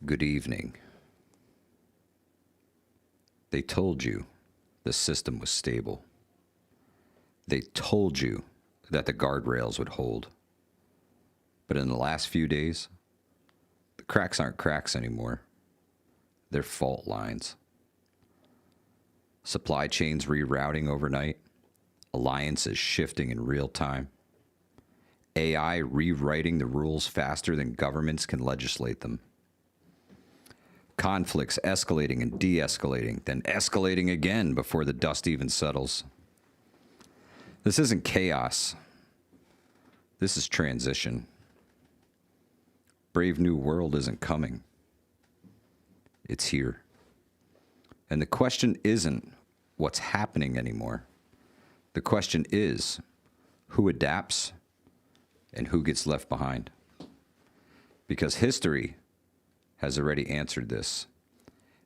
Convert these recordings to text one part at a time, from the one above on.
Good evening. They told you the system was stable. They told you that the guardrails would hold. But in the last few days, the cracks aren't cracks anymore. They're fault lines. Supply chains rerouting overnight. Alliances shifting in real time. AI rewriting the rules faster than governments can legislate them. Conflicts escalating and de-escalating, then escalating again before the dust even settles. This isn't chaos. This is transition. Brave new world isn't coming. It's here. And the question isn't what's happening anymore. The question is who adapts and who gets left behind. Because history has already answered this.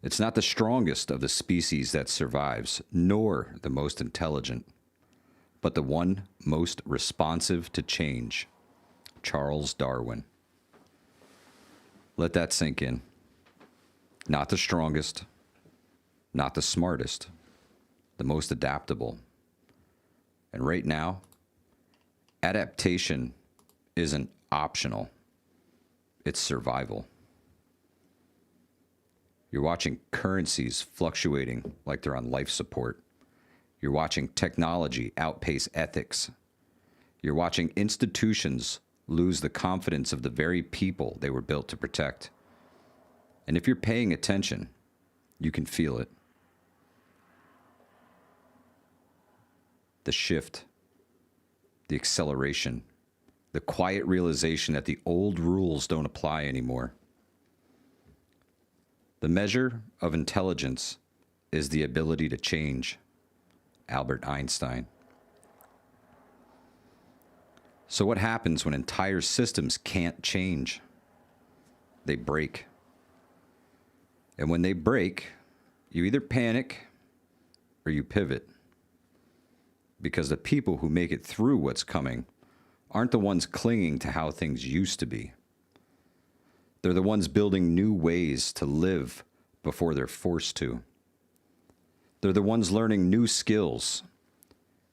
It's not the strongest of the species that survives, nor the most intelligent, but the one most responsive to change, Charles Darwin. Let that sink in. Not the strongest, not the smartest, the most adaptable. And right now, adaptation isn't optional. It's survival. You're watching currencies fluctuating like they're on life support. You're watching technology outpace ethics. You're watching institutions lose the confidence of the very people they were built to protect. And if you're paying attention, you can feel it. The shift, the acceleration, the quiet realization that the old rules don't apply anymore. The measure of intelligence is the ability to change. Albert Einstein. So what happens when entire systems can't change? They break. And when they break, you either panic or you pivot. Because the people who make it through what's coming aren't the ones clinging to how things used to be. They're the ones building new ways to live before they're forced to. They're the ones learning new skills,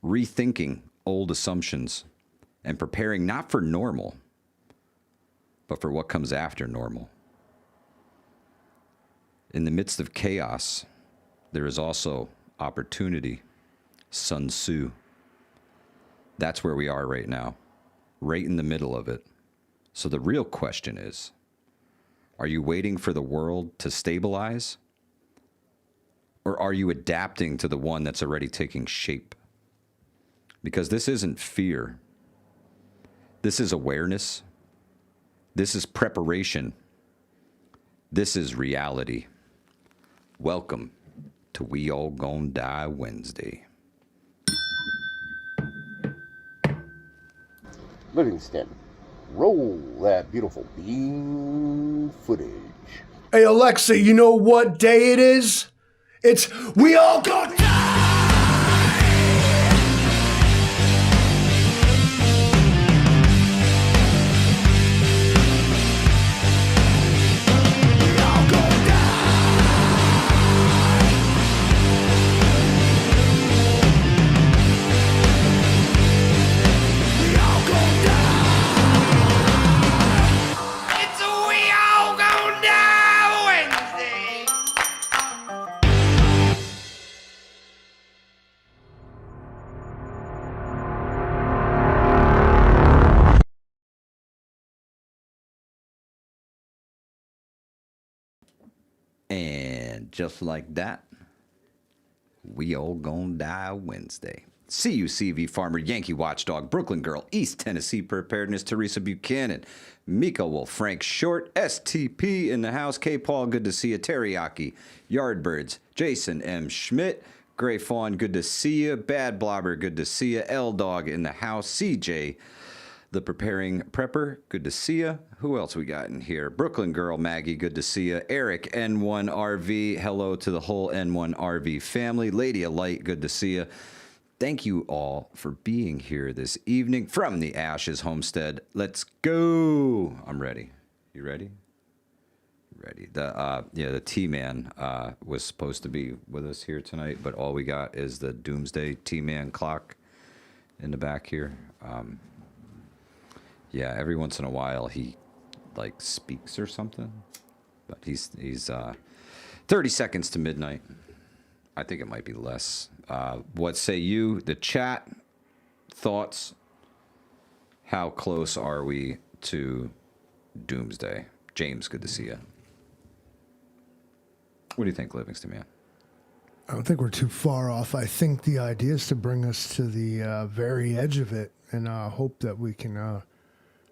rethinking old assumptions, and preparing not for normal, but for what comes after normal. In the midst of chaos, there is also opportunity. Sun Tzu. That's where we are right now, right in the middle of it. So the real question is, are you waiting for the world to stabilize? Or are you adapting to the one that's already taking shape? Because this isn't fear. This is awareness. This is preparation. This is reality. Welcome to We All Gonna Die Wednesday. Livingston, roll that beautiful beam footage. Hey Alexa, you know what day it is? It's We All Gonna Die! And just like that, we all gonna die Wednesday. CUCV Farmer, Yankee Watchdog, Brooklyn Girl, East Tennessee Preparedness, Teresa Buchanan, Miko Wolf, Frank Short, STP in the house, K. Paul, good to see you, Teriyaki, Yardbirds, Jason M. Schmidt, Gray Fawn, good to see you, Bad Blobber, good to see you, L Dog in the house, CJ, the Preparing Prepper, good to see you. Who else we got in here? Brooklyn Girl, Maggie, good to see you. Eric, N1RV, hello to the whole N1RV family. Lady of Light, good to see you. Thank you all for being here this evening from the Ashes Homestead. Let's go. I'm ready. You ready? ready. The T-Man was supposed to be with us here tonight, but all we got is the Doomsday T-Man clock in the back here. Yeah, every once in a while he like speaks or something, but he's 30 seconds to midnight. I think it might be less. What say you? The chat thoughts. How close are we to Doomsday? James, good to see you. What do you think, Livingston, man? I don't think we're too far off. I think the idea is to bring us to the very edge of it, and hope that we can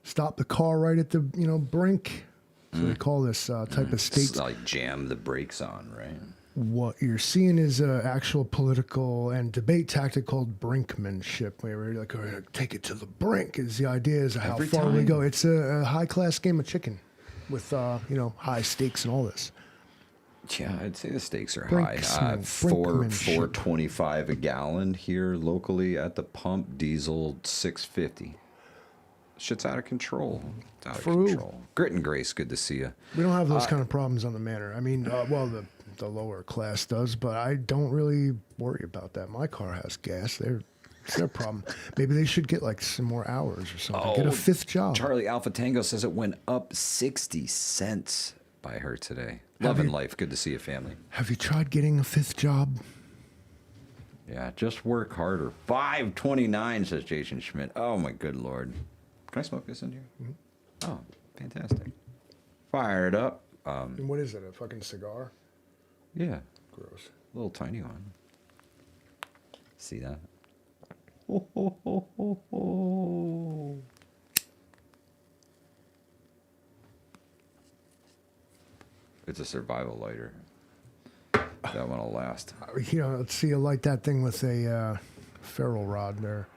stop the car right at the brink. So they call this type of state. It's like jam the brakes on, right? What you're seeing is an actual political and debate tactic called brinkmanship, where we're like, oh, take it to the brink. Is the idea is how Every far we time. go. It's a high class game of chicken with high stakes and all this. Yeah, I'd say the stakes are Brinks- high. brinkmanship. $4.25 a gallon here locally at the pump. Diesel $6.50. Shit's out of control. It's out of For who? control. Grit and Grace, good to see you. We We don't have those kind of problems on the manor. I mean, the lower class does, but I don't really worry about that. My car has gas. It's their problem. Maybe they should get like some more hours or something. Get a fifth job. Charlie Alpha Tango says it went up 60 cents by her today. Love and life. Good to see you, family. Have you tried getting a fifth job? Yeah, just work harder. $5.29 says Jason Schmidt. Oh my good lord. Can I smoke this in here? Mm-hmm. Oh, fantastic. Fire it up. And what is it? A fucking cigar? Yeah, Gross. little tiny one. See that? Ho, ho, ho, ho, ho. It's a survival lighter. That one will last. Let's see you light that thing with a ferro rod there.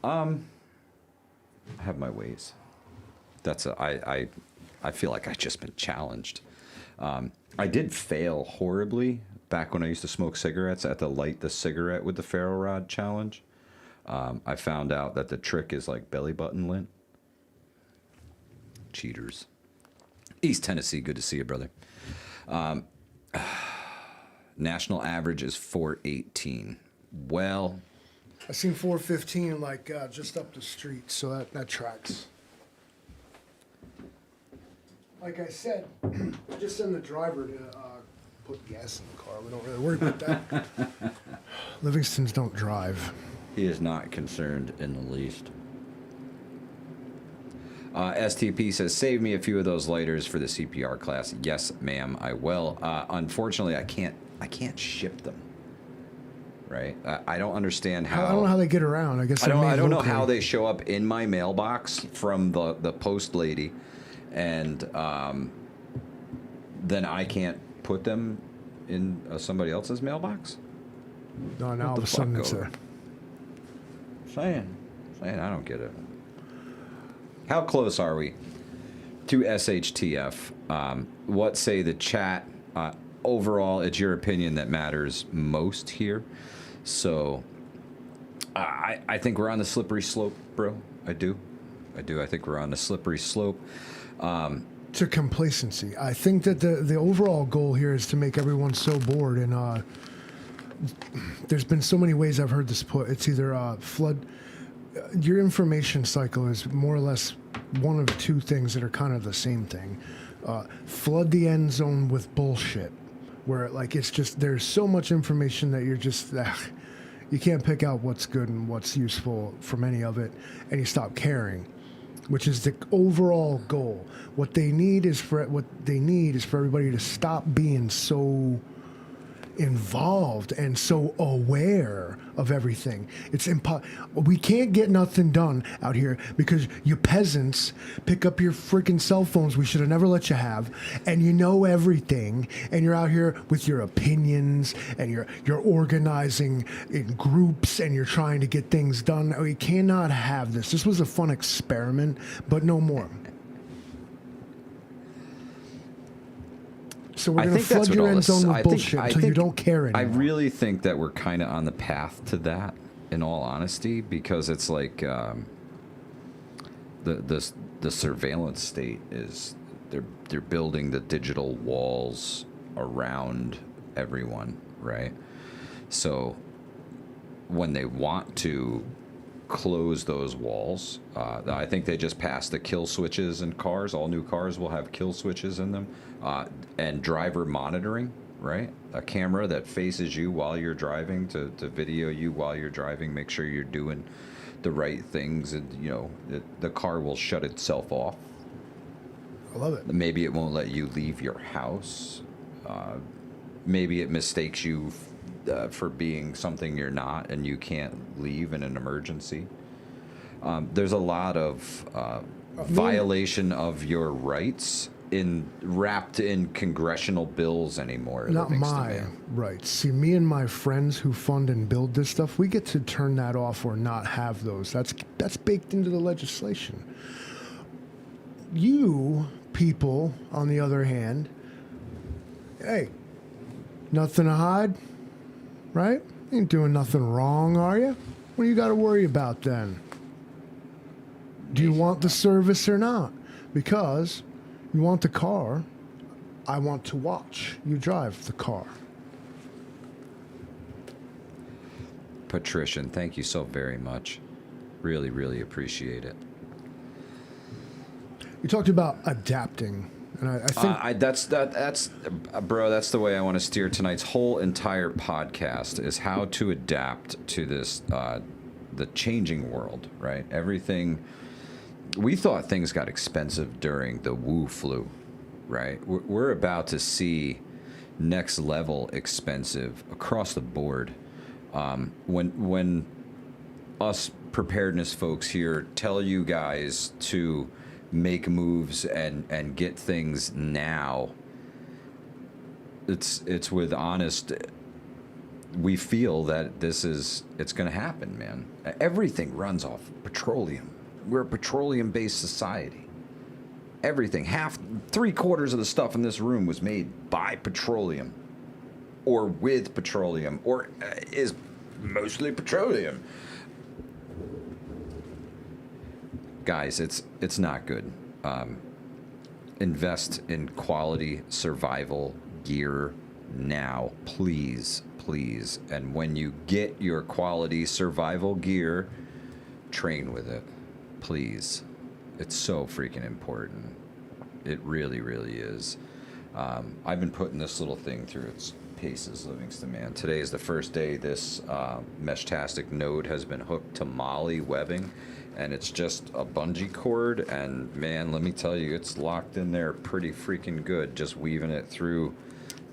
I have my ways. I feel like I've just been challenged. I did fail horribly back when I used to smoke cigarettes at the light the cigarette with the ferro rod challenge. I found out that the trick is like belly button lint. Cheaters. East Tennessee, good to see you, brother. National average is 418. Well, I seen 415 like just up the street, so that tracks. Like I said, I just send the driver to put gas in the car. We don't really worry about that. Livingstons don't drive. he is not concerned in the least. STP says, save me a few of those lighters for the CPR class. Yes, ma'am, I will. Unfortunately, I can't ship them. Right? I don't understand how. I don't know how they get around. I guess I don't know how they show up in my mailbox from the post lady, and then I can't put them in somebody else's mailbox. No, now all the of a sudden fuck it's over? a. Saying, I don't get it. How close are we to SHTF? What say the chat? Overall, it's your opinion that matters most here. So I think we're on the slippery slope, bro. I do. I think we're on the slippery slope. To complacency. I think that the overall goal here is to make everyone so bored, and there's been so many ways I've heard this put. It's either flood. Your information cycle is more or less one of two things that are kind of the same thing. Flood the end zone with bullshit, where like it's just there's so much information that you're just you can't pick out what's good and what's useful from any of it, and you stop caring, which is the overall goal. What they need is for everybody to stop being so involved and so aware of everything. It's we can't get nothing done out here because you peasants pick up your freaking cell phones we should have never let you have, and you know everything, and you're out here with your opinions, and you're organizing in groups, and you're trying to get things done. We cannot have this. This was a fun experiment, but no more. So we're going to flood your end zone with bullshit until you don't care anymore. I really think that we're kind of on the path to that, in all honesty, because it's like the surveillance state is they're building the digital walls around everyone, right? So when they want to close those walls, I think they just passed the kill switches in cars. All new cars will have kill switches in them, and driver monitoring, right? A camera that faces you while you're driving to video you while you're driving, make sure you're doing the right things, and the car will shut itself off. I love it. Maybe it won't let you leave your house. Maybe it mistakes you for being something you're not, and you can't leave in an emergency. There's a lot of violation of your rights wrapped in congressional bills anymore. Not my rights. See, me and my friends who fund and build this stuff, we get to turn that off or not have those. That's baked into the legislation. You people, on the other hand, hey, nothing to hide, right? Ain't doing nothing wrong, are you? What do you got to worry about then? Do you want the service or not? Because you want the car, I want to watch you drive the car. Patrician, thank you so very much. Really, really appreciate it. You talked about adapting, and I think that's bro. That's the way I want to steer tonight's whole entire podcast, is how to adapt to this the changing world. Right, everything. We thought things got expensive during the Wu flu, right? We're about to see next level expensive across the board. When us preparedness folks here tell you guys to make moves and get things now, it's with honest, we feel that it's going to happen, man. Everything runs off petroleum. We're a petroleum-based society. Everything, three-quarters of the stuff in this room was made by petroleum, or with petroleum, or is mostly petroleum. Guys, it's not good. Invest in quality survival gear now, please. And when you get your quality survival gear, train with it, please. It's so freaking important. It really, really is. I've been putting this little thing through its paces, Livingston, man. Today is the first day this Meshtastic node has been hooked to Molly webbing, and it's just a bungee cord, and man, let me tell you, it's locked in there pretty freaking good, just weaving it through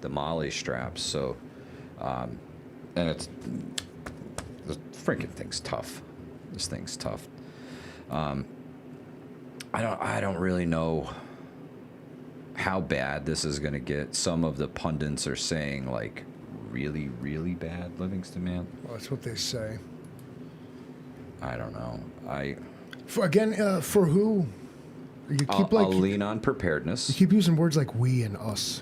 the Molly straps. So, and it's, the freaking thing's tough. This thing's tough. I don't really know how bad this is going to get. Some of the pundits are saying, like, really, really bad, Livingston, man. Well, that's what they say. I don't know. For who? You keep I'll lean on preparedness. You keep using words like we and us.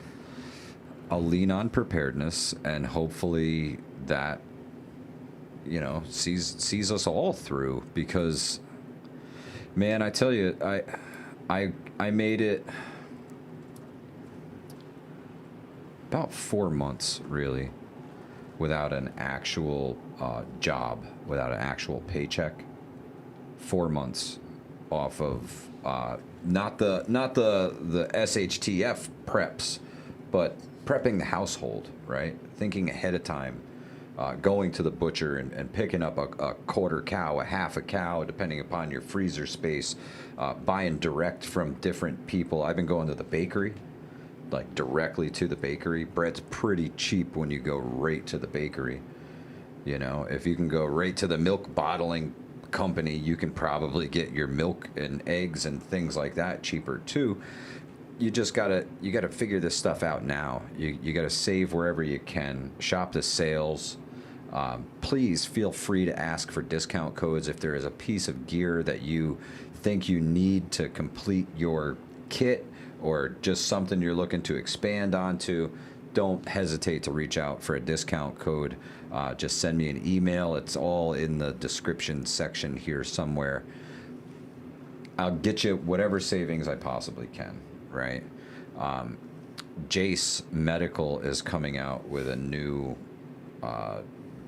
I'll lean on preparedness, and hopefully that, sees us all through. Because, man, I tell you, I made it about 4 months, really, without an actual job, without an actual paycheck. 4 months off of not the SHTF preps, but prepping the household, right? Thinking ahead of time, going to the butcher and picking up a quarter cow, a half a cow, depending upon your freezer space, buying direct from different people. I've been going to the bakery, like directly to the bakery. Bread's pretty cheap when you go right to the bakery. If you can go right to the milk bottling company, you can probably get your milk and eggs and things like that cheaper too. You just gotta figure this stuff out now. You gotta save wherever you can. Shop the sales. Please feel free to ask for discount codes if there is a piece of gear that you think you need to complete your kit, or just something you're looking to expand onto. Don't hesitate to reach out for a discount code. Just send me an email. It's all in the description section here somewhere. I'll get you whatever savings I possibly can. right? Jace Medical is coming out with a new,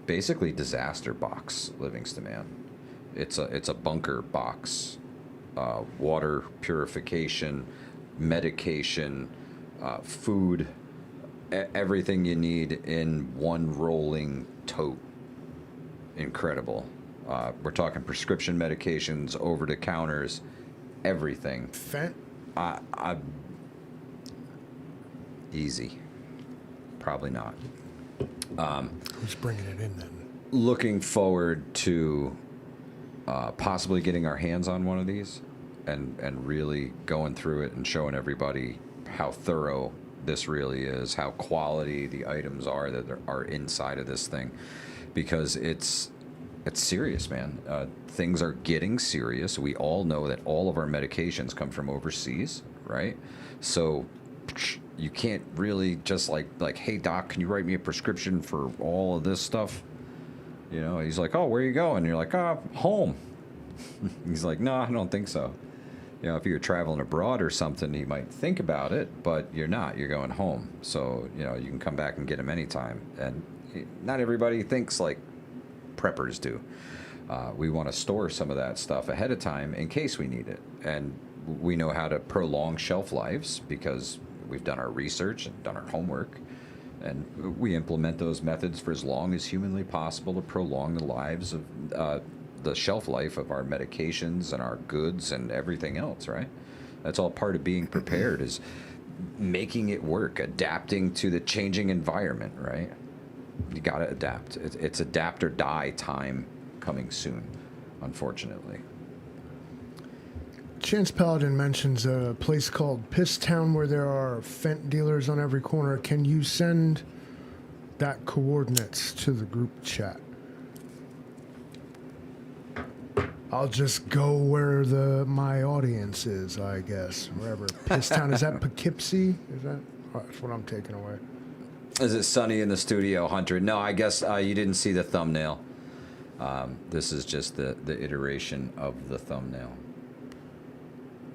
basically disaster box, Livingston Man. It's a bunker box, water purification, medication, food, everything you need in one rolling tote. Incredible. We're talking prescription medications, over the counters, everything. Fent? Easy. Probably not. Who's bringing it in then? Looking forward to possibly getting our hands on one of these and really going through it and showing everybody how thorough this really is, how quality the items are that are inside of this thing, because it's serious, man. Things are getting serious. We all know that all of our medications come from overseas, right? So you can't really just like, hey doc, can you write me a prescription for all of this stuff? You know, he's like, oh, where are you going? And you're like, home. He's like, no, I don't think so. You know, if you're traveling abroad or something, he might think about it, but you're not. You're going home. So, you know, you can come back and get him anytime. And not everybody thinks like preppers do. We want to store some of that stuff ahead of time in case we need it. And we know how to prolong shelf lives because we've done our research and done our homework. And we implement those methods for as long as humanly possible to prolong the lives of the shelf life of our medications and our goods and everything else, right? That's all part of being prepared, is making it work, adapting to the changing environment, right? You got to adapt. It's adapt or die time coming soon, unfortunately. Chance Paladin mentions a place called Piss Town where there are Fent dealers on every corner. Can you send that coordinates to the group chat? I'll just go where my audience is, I guess. Wherever. Piss Town, is that Poughkeepsie? Is that? Oh, that's what I'm taking away. Is it sunny in the studio, Hunter? No, I guess you didn't see the thumbnail. This is just the iteration of the thumbnail.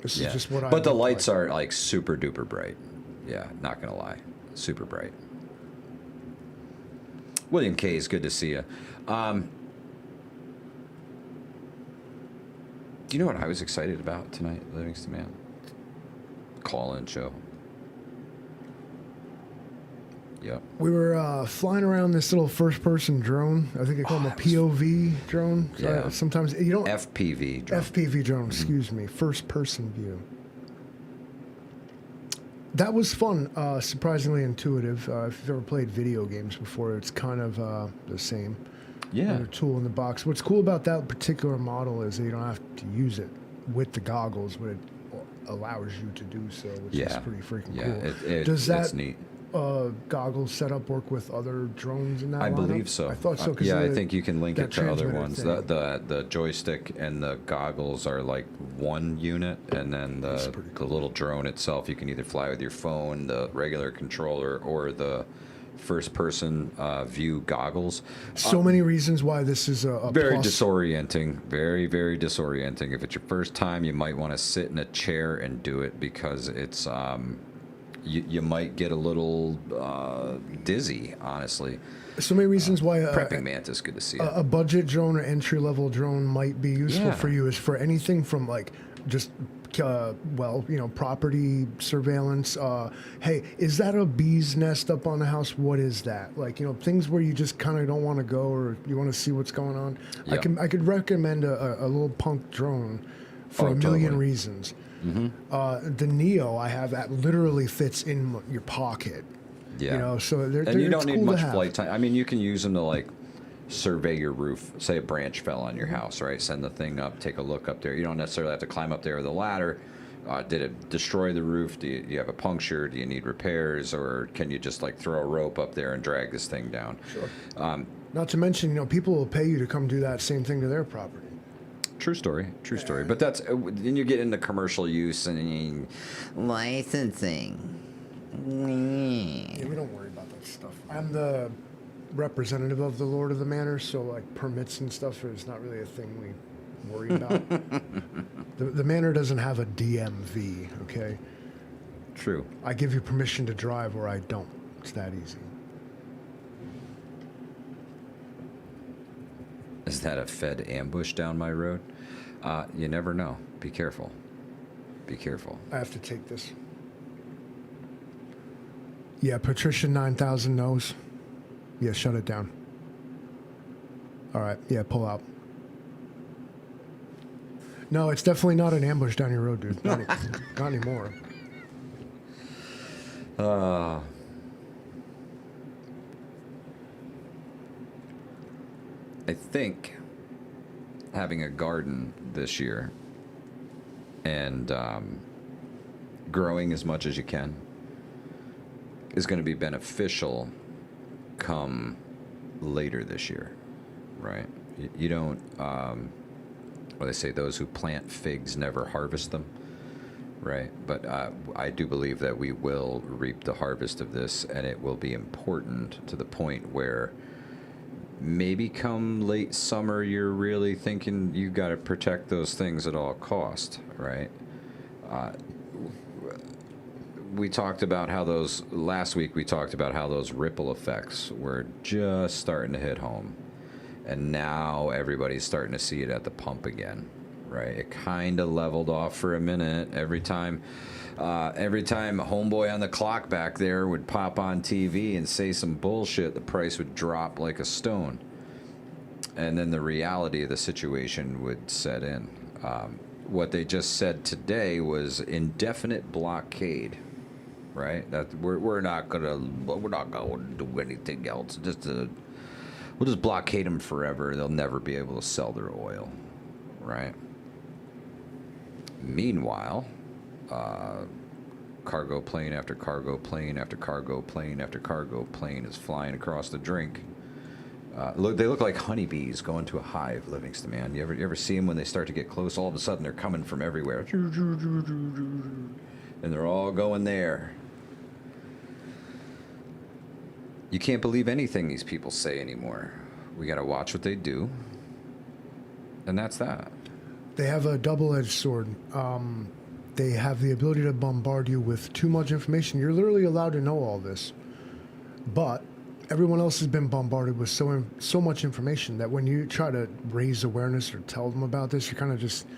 This is just what I. But the lights are like super duper bright. Yeah, not gonna lie, super bright. William K, is good to see you. Do you know what I was excited about tonight, Livingston Man? Call-in show. Yep. We were flying around this little first-person drone. I think they call them a POV drone. Yeah. Sometimes you don't. FPV drone. FPV drone. Excuse me. First-person view. That was fun. Surprisingly intuitive. If you've ever played video games before, it's kind of the same. Yeah. A tool in the box. What's cool about that particular model is that you don't have to use it with the goggles, but it allows you to do so, which is pretty freaking cool. Does that it's neat. Goggles setup work with other drones in that I lineup? believe so. I thought so. Yeah, I think you can link it to other ones. thing. The joystick and the goggles are like one unit, and then the little drone itself, you can either fly with your phone, the regular controller, or the first-person view goggles. So many reasons why this is a very plus. disorienting. Very, very disorienting. If it's your first time, you might want to sit in a chair and do it because it's you might get a little dizzy, honestly. So many reasons why Prepping Mantis, good to see you. a budget drone or entry-level drone might be useful for you is for anything from like just property surveillance. Hey, is that a bee's nest up on the house? What is that? Like, things where you just kind of don't want to go or you want to see what's going on. Yeah. I could recommend a little punk drone for a million reasons. Mm-hmm. The Neo I have that literally fits in your pocket. Yeah. So they're and you don't need cool much flight time. I mean, you can use them to like survey your roof. Say a branch fell on your house, right? Send the thing up, take a look up there. You don't necessarily have to climb up there with a ladder. Did it destroy the roof? Do you have a puncture? Do you need repairs? Or can you just like throw a rope up there and drag this thing down? Sure. Not to mention, people will pay you to come do that same thing to their property. True story. But that's then you get into commercial use and licensing. Yeah, we don't worry about that stuff. I'm the representative of the Lord of the Manor, so like permits and stuff is not really a thing we worry about. The Manor doesn't have a DMV, okay? True. I give you permission to drive or I don't. It's that easy. Is that a Fed ambush down my road? You never know. Be careful. Be careful. I have to take this. Yeah, Patricia 9000 knows. Yeah, shut it down. All right. Yeah, pull out. No, it's definitely not an ambush down your road, dude. Not anymore. I think having a garden this year and growing as much as you can is going to be beneficial come later this year, right? You don't, well, they say those who plant figs never harvest them, right? But I do believe that we will reap the harvest of this, and it will be important to the point where maybe come late summer, you're really thinking you got to protect those things at all cost, right? We talked about how those, last week we talked about how those ripple effects were just starting to hit home. And now everybody's starting to see it at the pump again, right? It kind of leveled off for a minute. Every time homeboy on the clock back there would pop on TV and say some bullshit, the price would drop like a stone. And then the reality of the situation would set in. What they just said today was indefinite blockade, right? That we're not gonna do anything else. We'll just blockade them forever. They'll never be able to sell their oil, right? Meanwhile, cargo plane after cargo plane after cargo plane after cargo plane is flying across the drink. They look like honeybees going to a hive, Livingston, man. You ever see them when they start to get close? All of a sudden, they're coming from everywhere. And they're all going there. You can't believe anything these people say anymore. We got to watch what they do. And that's that. They have a double-edged sword. They have the ability to bombard you with too much information. You're literally allowed to know all this. But everyone else has been bombarded with so much information that when you try to raise awareness or tell them about this, you're kind of just,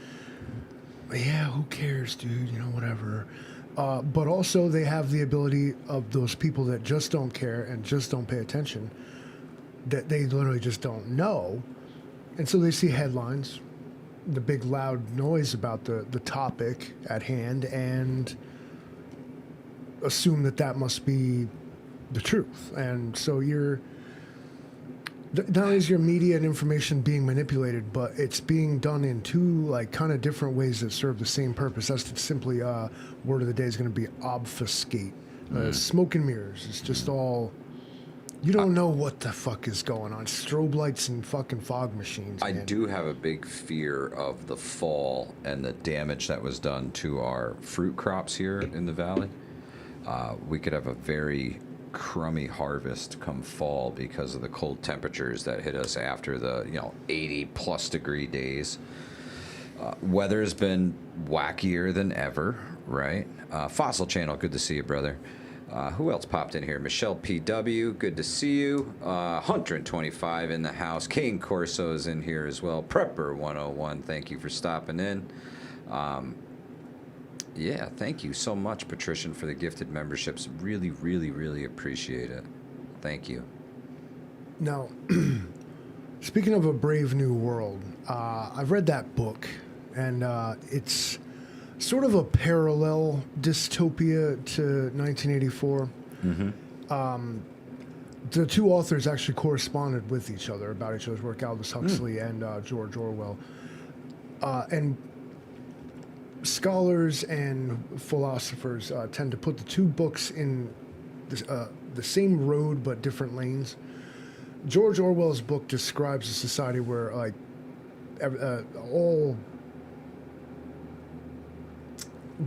yeah, who cares, dude? You know, whatever. But also they have the ability of those people that just don't care and just don't pay attention, that they literally just don't know. And so they see headlines, the big loud noise about the topic at hand, and assume that must be the truth. And so not only is your media and information being manipulated, but it's being done in two kind of different ways that serve the same purpose. That's simply word of the day is going to be obfuscate. Smoke and mirrors. It's just all, you don't know what the fuck is going on. Strobe lights and fucking fog machines. I do have a big fear of the fall and the damage that was done to our fruit crops here in the valley. We could have a very crummy harvest come fall because of the cold temperatures that hit us after the 80 plus degree days. Weather's been wackier than ever, right? Fossil Channel, good to see you, brother. Who else popped in here? Michelle PW, good to see you. 125 in the house. Kane Corso is in here as well. Prepper 101, thank you for stopping in. Yeah, thank you so much, Patrician, for the gifted memberships. Really, really, really appreciate it. Thank you. Now, speaking of A Brave New World, I've read that book, and it's sort of a parallel dystopia to 1984. Mm-hmm. The two authors actually corresponded with each other about each other's work, Aldous Huxley and George Orwell. And scholars and philosophers tend to put the two books in the same road but different lanes. George Orwell's book describes a society where all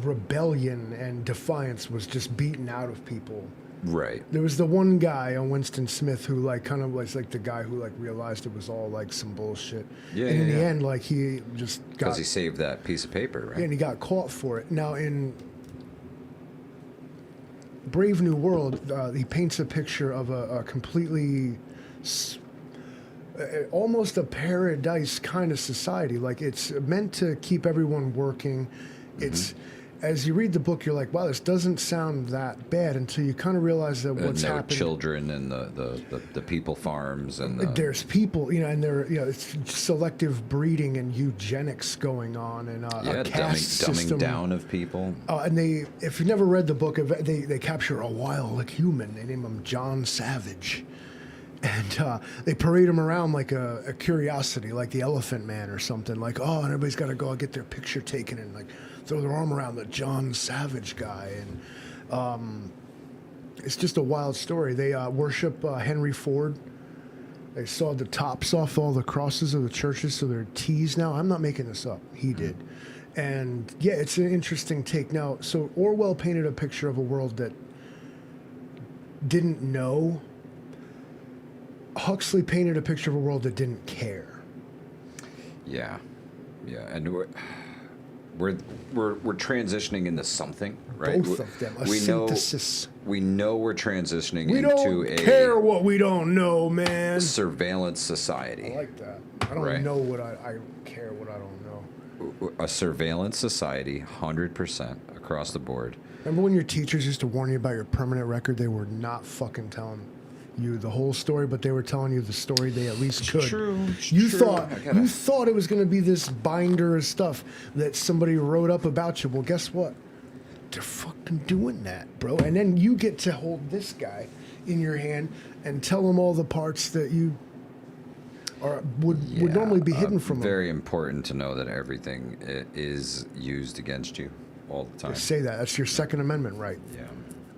rebellion and defiance was just beaten out of people. Right. There was the one guy on Winston Smith who kind of was the guy who realized it was all some bullshit. Yeah. And in the yeah. end, he just got, because he saved that piece of paper, right? and he got caught for it. Now in Brave New World, he paints a picture of a completely, almost a paradise kind of society. Like it's meant to keep everyone working. It's, as you read the book, you're like, wow, this doesn't sound that bad until you kind of realize that what's no happening. children and the people farms and There's people, you know, and there, you know, it's selective breeding and eugenics going on, and a caste dumbing system. down of people. And they, if you've never read the book, they capture a wild human. They name him John Savage, and they parade him around like a curiosity, like the Elephant Man or something. Like, oh, and everybody's got to go get their picture taken and like throw their arm around the John Savage guy, and it's just a wild story. They worship Henry Ford. They sawed the tops off all the crosses of the churches, so they're T's now. I'm not making this up. He did. And yeah, it's an interesting take. Now, so Orwell painted a picture of a world that didn't know. Huxley painted a picture of a world that didn't care. Yeah, and we're transitioning into something, right? Both of them. A we synthesis. We know we're transitioning We into don't care what we don't know, man. surveillance society. I like that. I don't Right. know what I don't care what I don't know. A surveillance society, 100% across the board. Remember when your teachers used to warn you about your permanent record? They were not fucking telling you the whole story, but they were telling you the story they at least could. You thought it was going to be this binder of stuff that somebody wrote up about you. Well, guess what? They're fucking doing that, bro. And then you get to hold this guy in your hand and tell him all the parts that you would normally be hidden from him. Very important to know that everything is used against you all the time. Say that. That's your Second Amendment right. Yeah.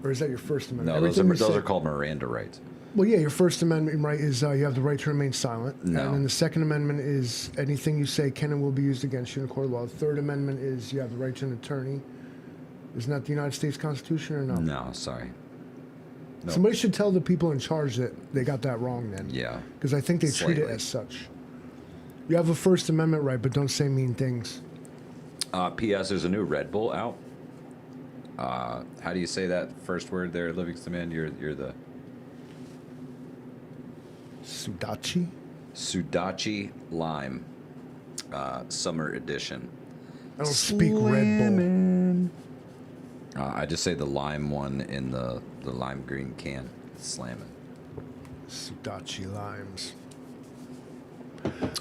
Or is that your First Amendment? No, Everything you those say- are called Miranda rights. Well, yeah, your First Amendment right is you have the right to remain silent. No. And then the Second Amendment is anything you say can and will be used against you in a court of law. The Third Amendment is you have the right to an attorney. Isn't that the United States Constitution or no? No, sorry. No. Somebody should tell the people in charge that they got that wrong then. Yeah. Because I think they treat it Slightly. as such. You have a First Amendment right, but don't say mean things. P.S. There's a new Red Bull out. How do you say that first word there, Livingston Man? You're the Sudachi? Sudachi Lime Summer Edition. I don't speak Red Bull. I just say the lime one in the lime green can. Slamming. Sudachi limes.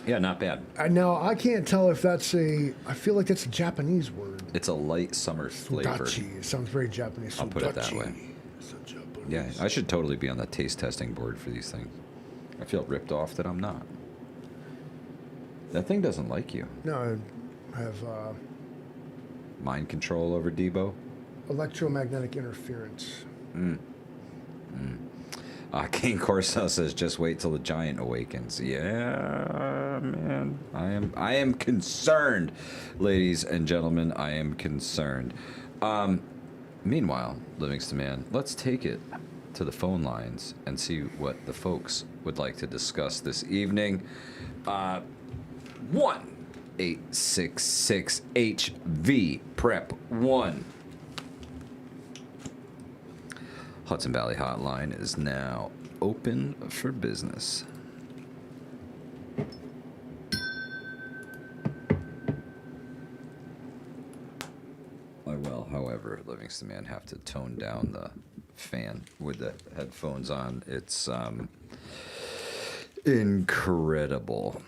Yeah, not bad. Now, I can't tell if that's I feel like that's a Japanese word. It's a light summer flavor. Sudachi. It sounds very Japanese. I'll put it that Sudachi. way. It's a Japanese. Yeah, I should totally be on the taste testing board for these things. I feel ripped off that I'm not. That thing doesn't like you. No, I have Mind control over Debo. electromagnetic interference. King Corso says, "Just wait till the giant awakens." Yeah, man, I am concerned, ladies and gentlemen. I am concerned. Meanwhile, Livingston Man, let's take it to the phone lines and see what the folks would like to discuss this evening. 1-866-HV Prep 1. Hudson Valley Hotline is now open for business. I will, however, Livingston Man, have to tone down the fan with the headphones on. It's incredible.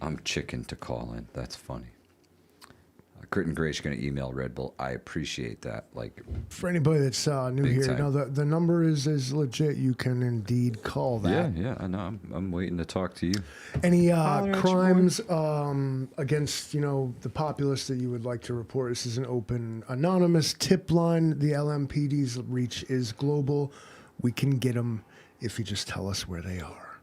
I'm chicken to call in. That's funny. Crit and Gray's going to email Red Bull. I appreciate that. Like, For anybody that's new Big here, time. no, the number is legit. You can indeed call that. yeah, I know. I'm waiting to talk to you. Any at you, crimes against the populace that you would like to report? This is an open, anonymous tip line. The LMPD's reach is global. We can get them if you just tell us where they are.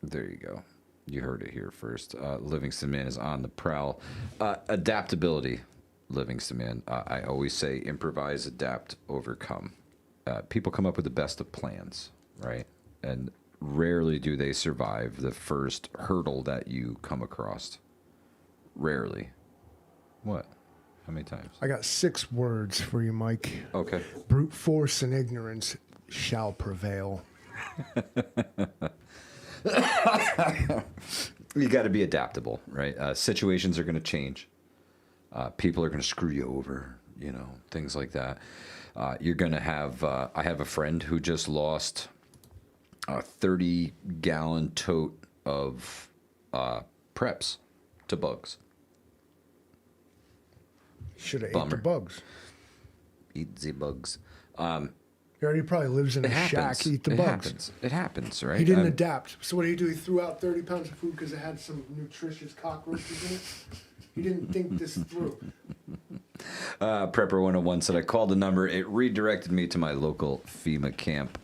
There you go. You heard it here first. Livingston Man is on the prowl. Adaptability, Livingston Man. I always say improvise, adapt, overcome. People come up with the best of plans, right? And rarely do they survive the first hurdle that you come across. Rarely. What? How many times? I got 6 words for you, Mike. Okay. Brute force and ignorance shall prevail. You got to be adaptable, right? Situations are going to change. People are going to screw you over, things like that. You're going to have, I have a friend who just lost a 30-gallon tote of preps to bugs. Should have ate Bummer. the bugs. Eat the bugs. He already probably lives in a shack. Eat the bugs. It happens, right? He didn't adapt. So what did he do? He threw out 30 pounds of food because it had some nutritious cockroaches in it. He didn't think this through. Prepper 101 said, I called the number. It redirected me to my local FEMA camp.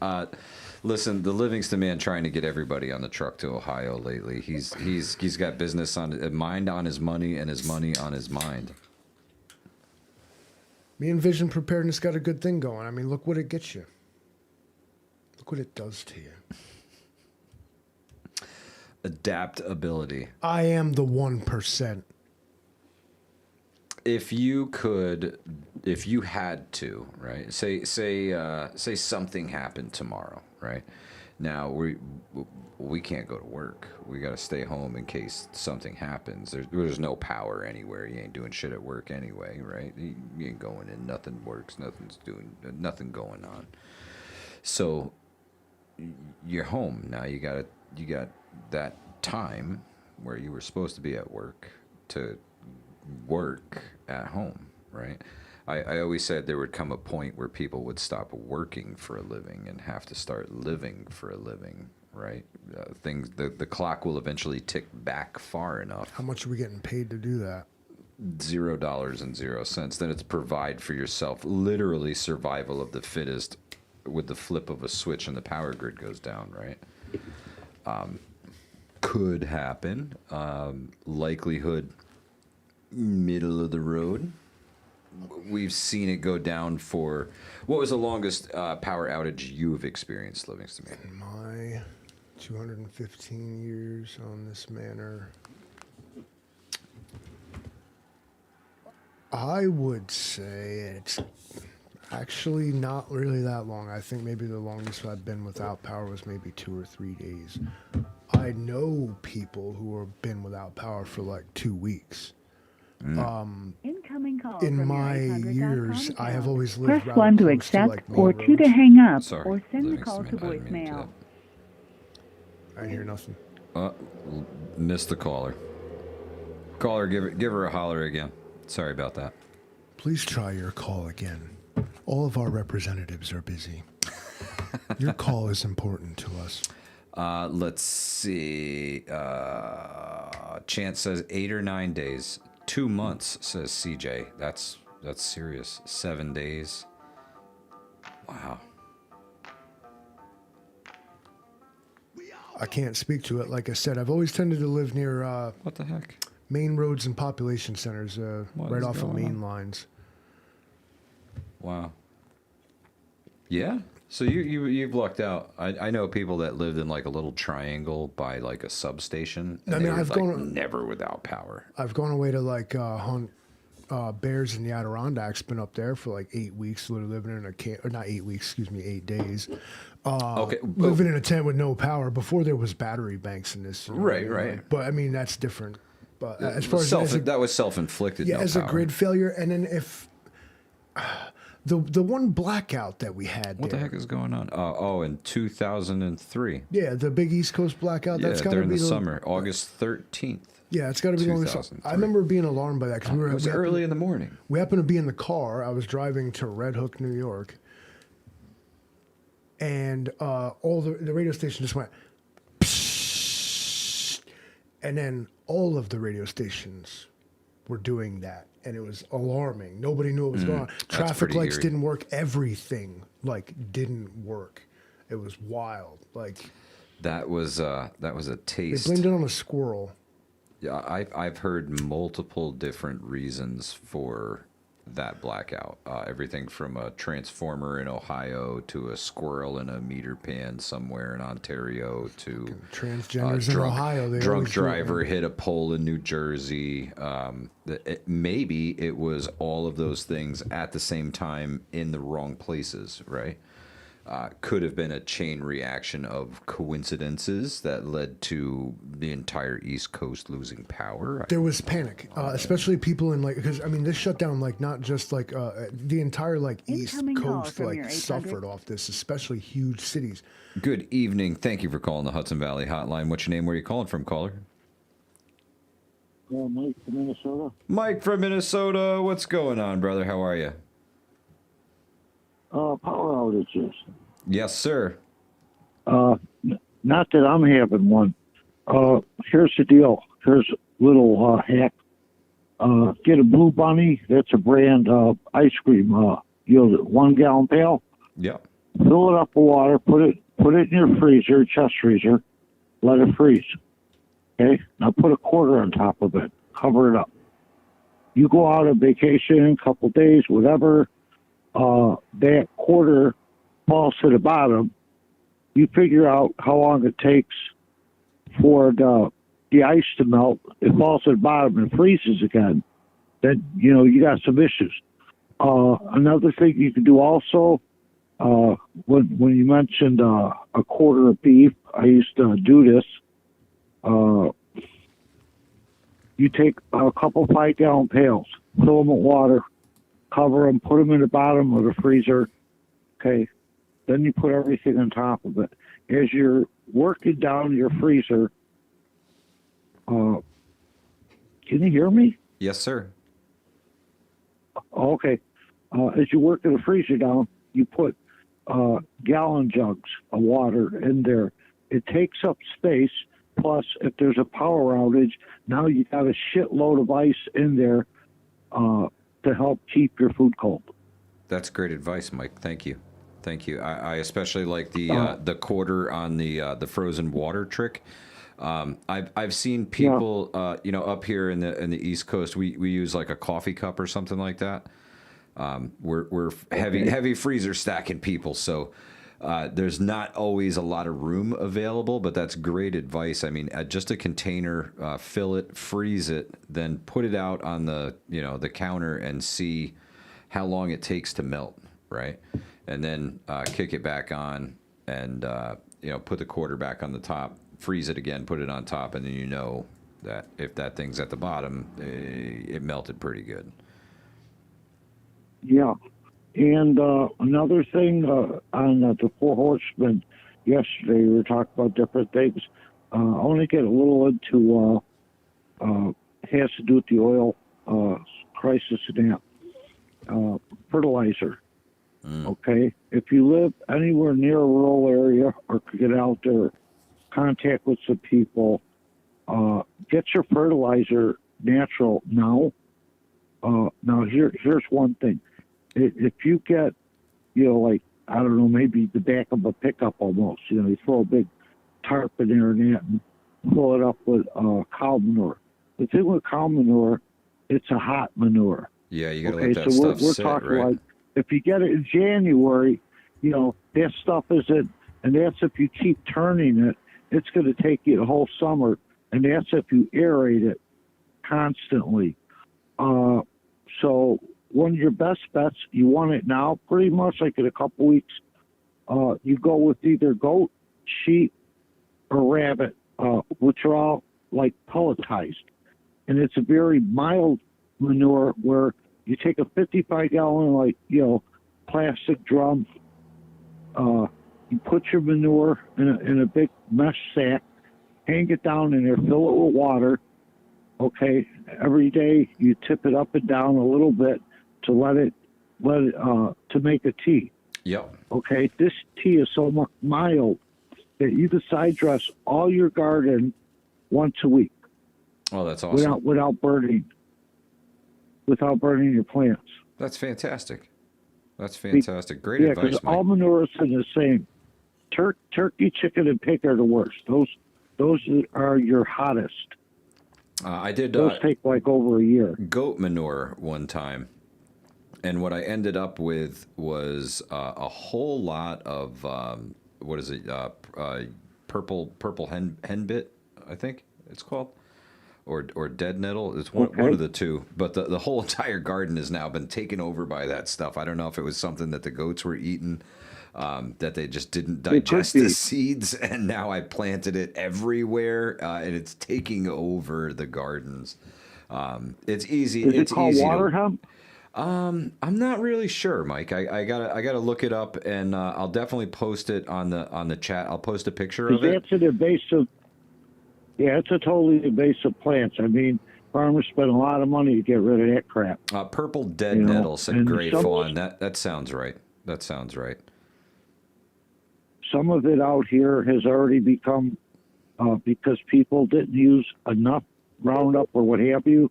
Listen, the Livingston man trying to get everybody on the truck to Ohio lately. He's got business on mind on his money and his money on his mind. Me and Vision Preparedness got a good thing going. I mean, look what it gets you. Look what it does to you. Adaptability. I am the 1%. If you had to, right? Say something happened tomorrow, right? Now we can't go to work. We got to stay home in case something happens. There's no power anywhere. You ain't doing shit at work anyway, right? You ain't going in. Nothing works. Nothing going on. So you're home now. You got that time where you were supposed to be at work to work at home, right? I always said there would come a point where people would stop working for a living and have to start living for a living, right? The clock will eventually tick back far enough. How much are we getting paid to do that? $0.00. Then it's provide for yourself. Literally survival of the fittest with the flip of a switch and the power grid goes down, right? Could happen. Likelihood, middle of the road. We've seen it go down for... What was the longest power outage you've experienced, Livingston Man? In my 215 years on this manor, I would say it's actually not really that long. I think maybe the longest I've been without power was maybe 2 or 3 days. I know people who have been without power for like 2 weeks. Incoming call In from my your 800.com years, account. I have always lived Press rather 1 to close accept like main or 2 to roads. hang up Sorry, or send the Livingston call to Man, I didn't mean voicemail. I didn't hear nothing. Missed the caller. Caller, give her a holler again. Sorry about that. Please try your call again. All of our representatives are busy. Your call is important to us. Let's see. Chance says 8 or 9 days. 2 months, says CJ. That's serious. 7 days. Wow. I can't speak to it. Like I said, I've always tended to live near What the heck? main roads and population centers, What right is off of going main on? lines. Wow. Yeah. So you've lucked out. I know people that lived in like a little triangle by like a substation. And I mean, they were, I've like, gone- never without power. I've gone away to like hunt bears in the Adirondacks. Been up there for like 8 weeks, literally living in a camp. Or not 8 weeks, excuse me, 8 days. Okay. Living in a tent with no power. Before there was battery banks in this. You know what I Right, mean? right. Like, but I mean, that's different. But as far as That was self-inflicted. yeah, no as power. a grid failure, and then if the one blackout that we had, What the there, heck is going on? In 2003. yeah, the big East Coast blackout. Yeah, That's got to during be the summer, August 13th. Yeah, it's got to be the longest. 2003. I remember being alarmed by that because It was early in the morning. We happened to be in the car. I was driving to Red Hook, New York, and all the radio station just went, psst, and then all of the radio stations were doing that, and it was alarming. Nobody knew what was going on. Traffic pretty lights eerie. didn't work. Everything didn't work. It was wild. Like That was a they taste. blamed it on a squirrel. Yeah, I've heard multiple different reasons for that blackout. Everything from a transformer in Ohio to a squirrel in a meter pan somewhere in Ontario to Transgenders in Ohio. They drunk always do it, driver man. hit a pole in New Jersey. Maybe it was all of those things at the same time in the wrong places, right? Could have been a chain reaction of coincidences that led to the entire East Coast losing power. There was panic, especially people in because I mean this shut down not just the entire East Incoming call Coast from your 800. suffered off this, especially huge cities. Good evening. Thank you for calling the Hudson Valley Hotline. What's your name? Where are you calling from, caller? Mike from Minnesota. Mike from Minnesota. What's going on, brother? How are you? Power outages. Yes, sir. Not that I'm having one. Here's the deal. Here's a little hack. Get a Blue Bunny. That's a brand of ice cream. 1 gallon pail. Yep. Fill it up with water. Put it in your freezer, chest freezer. Let it freeze. Okay. Now put a quarter on top of it. Cover it up. You go out on vacation, a couple days, whatever. That quarter falls to the bottom. You figure out how long it takes for the ice to melt. It falls to the bottom and freezes again. Then you got some issues. Another thing you can do also, when you mentioned a quarter of beef, I used to do this. You take a couple 5-gallon pails, fill them with water, cover them, put them in the bottom of the freezer. Okay. Then you put everything on top of it. As you're working down your freezer, can you hear me? Yes, sir. Okay. As you work the freezer down, you put gallon jugs of water in there. It takes up space. Plus, if there's a power outage, now you got a shitload of ice in there to help keep your food cold. That's great advice, Mike. Thank you. Thank you. I especially like the quarter on the frozen water trick. I've seen people, up here in the East Coast, we use like a coffee cup or something like that. We're heavy freezer stacking people, so there's not always a lot of room available. But that's great advice. I mean, just a container, fill it, freeze it, then put it out on the the counter and see how long it takes to melt, right? And then kick it back on and put the quarter back on the top, freeze it again, put it on top, and then you know that if that thing's at the bottom, it melted pretty good. Yeah. And another thing on the Four Horsemen yesterday, we were talking about different things. I want to get a little into has to do with the oil crisis and that. Fertilizer. Okay? If you live anywhere near a rural area or could get out there, contact with some people, get your fertilizer natural now. Now, here's one thing. If you get, I don't know, maybe the back of a pickup almost, you throw a big tarp in there and that and fill it up with cow manure. The thing with cow manure, it's a hot manure. Yeah, you got to Okay, let that so stuff we're sit, talking right? like, if you get it in January, that stuff isn't, and that's if you keep turning it, it's going to take you the whole summer, and that's if you aerate it constantly. So one of your best bets, you want it now, pretty much like in a couple weeks, you go with either goat, sheep, or rabbit, which are all like pelletized. And it's a very mild manure where you take a 55-gallon, plastic drum, you put your manure in a big mesh sack, hang it down in there, fill it with water. Okay, every day you tip it up and down a little bit to let it to make a tea. Yep. Okay, this tea is so mild that you can side dress all your garden once a week. Oh, that's awesome. Without burning your plants. That's fantastic. That's fantastic. Great advice, because Mike. all manure is the same. Turkey, chicken, and pig are the worst. Those are your hottest. I did Those take like over a year. goat manure one time. And what I ended up with was a whole lot of what is it? Purple henbit, I think it's called, or dead nettle. It's one of the two. But the whole entire garden has now been taken over by that stuff. I don't know if it was something that the goats were eating, that they just didn't digest the seeds, and now I planted it everywhere, and it's taking over the gardens. It's easy. Is it's it called easy water to, hemp? I'm not really sure, Mike. I gotta look it up, and I'll definitely post it on the chat. I'll post a picture of it. That's an invasive. Yeah, it's a totally invasive plant. I mean, farmers spend a lot of money to get rid of that crap. Purple dead nettle, said and Gray some- Fawn. That sounds right. That sounds right. Some of it out here has already become because people didn't use enough Roundup or what have you.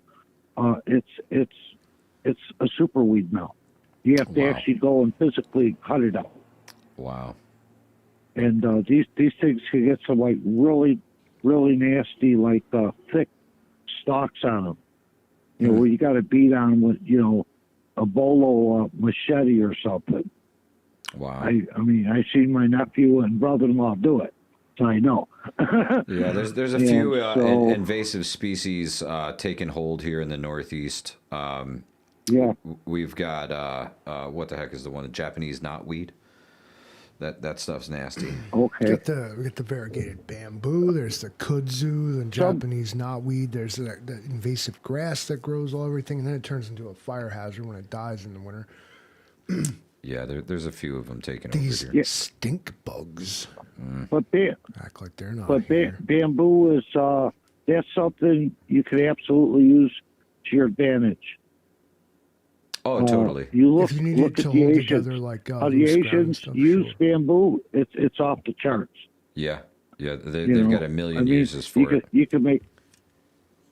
It's a super weed now. You have to actually go and physically cut it out. Wow. And these things can get some like really, really nasty, like thick stalks on them. You know, where you got to beat on them with, a bolo machete or something. Wow. I mean, I seen my nephew and brother-in-law do it, so I know. Yeah, there's a few invasive species taking hold here in the Northeast. Yeah. We've got what the heck is the one? The Japanese knotweed. That stuff's nasty. Okay. We get the variegated bamboo. There's the kudzu, the Japanese knotweed. There's the invasive grass that grows all everything, and then it turns into a fire hazard when it dies in the winter. Yeah, there's a few of them taking These over here. stink bugs But act like they're not But here. bamboo is that's something you can absolutely use to your advantage. Oh, totally. You look, If you needed look to at the hold Asians. together like How the loose ground Asians stuff, use sure. bamboo, it's off the charts. Yeah, they've You got know, a million I mean, uses for it. You can make,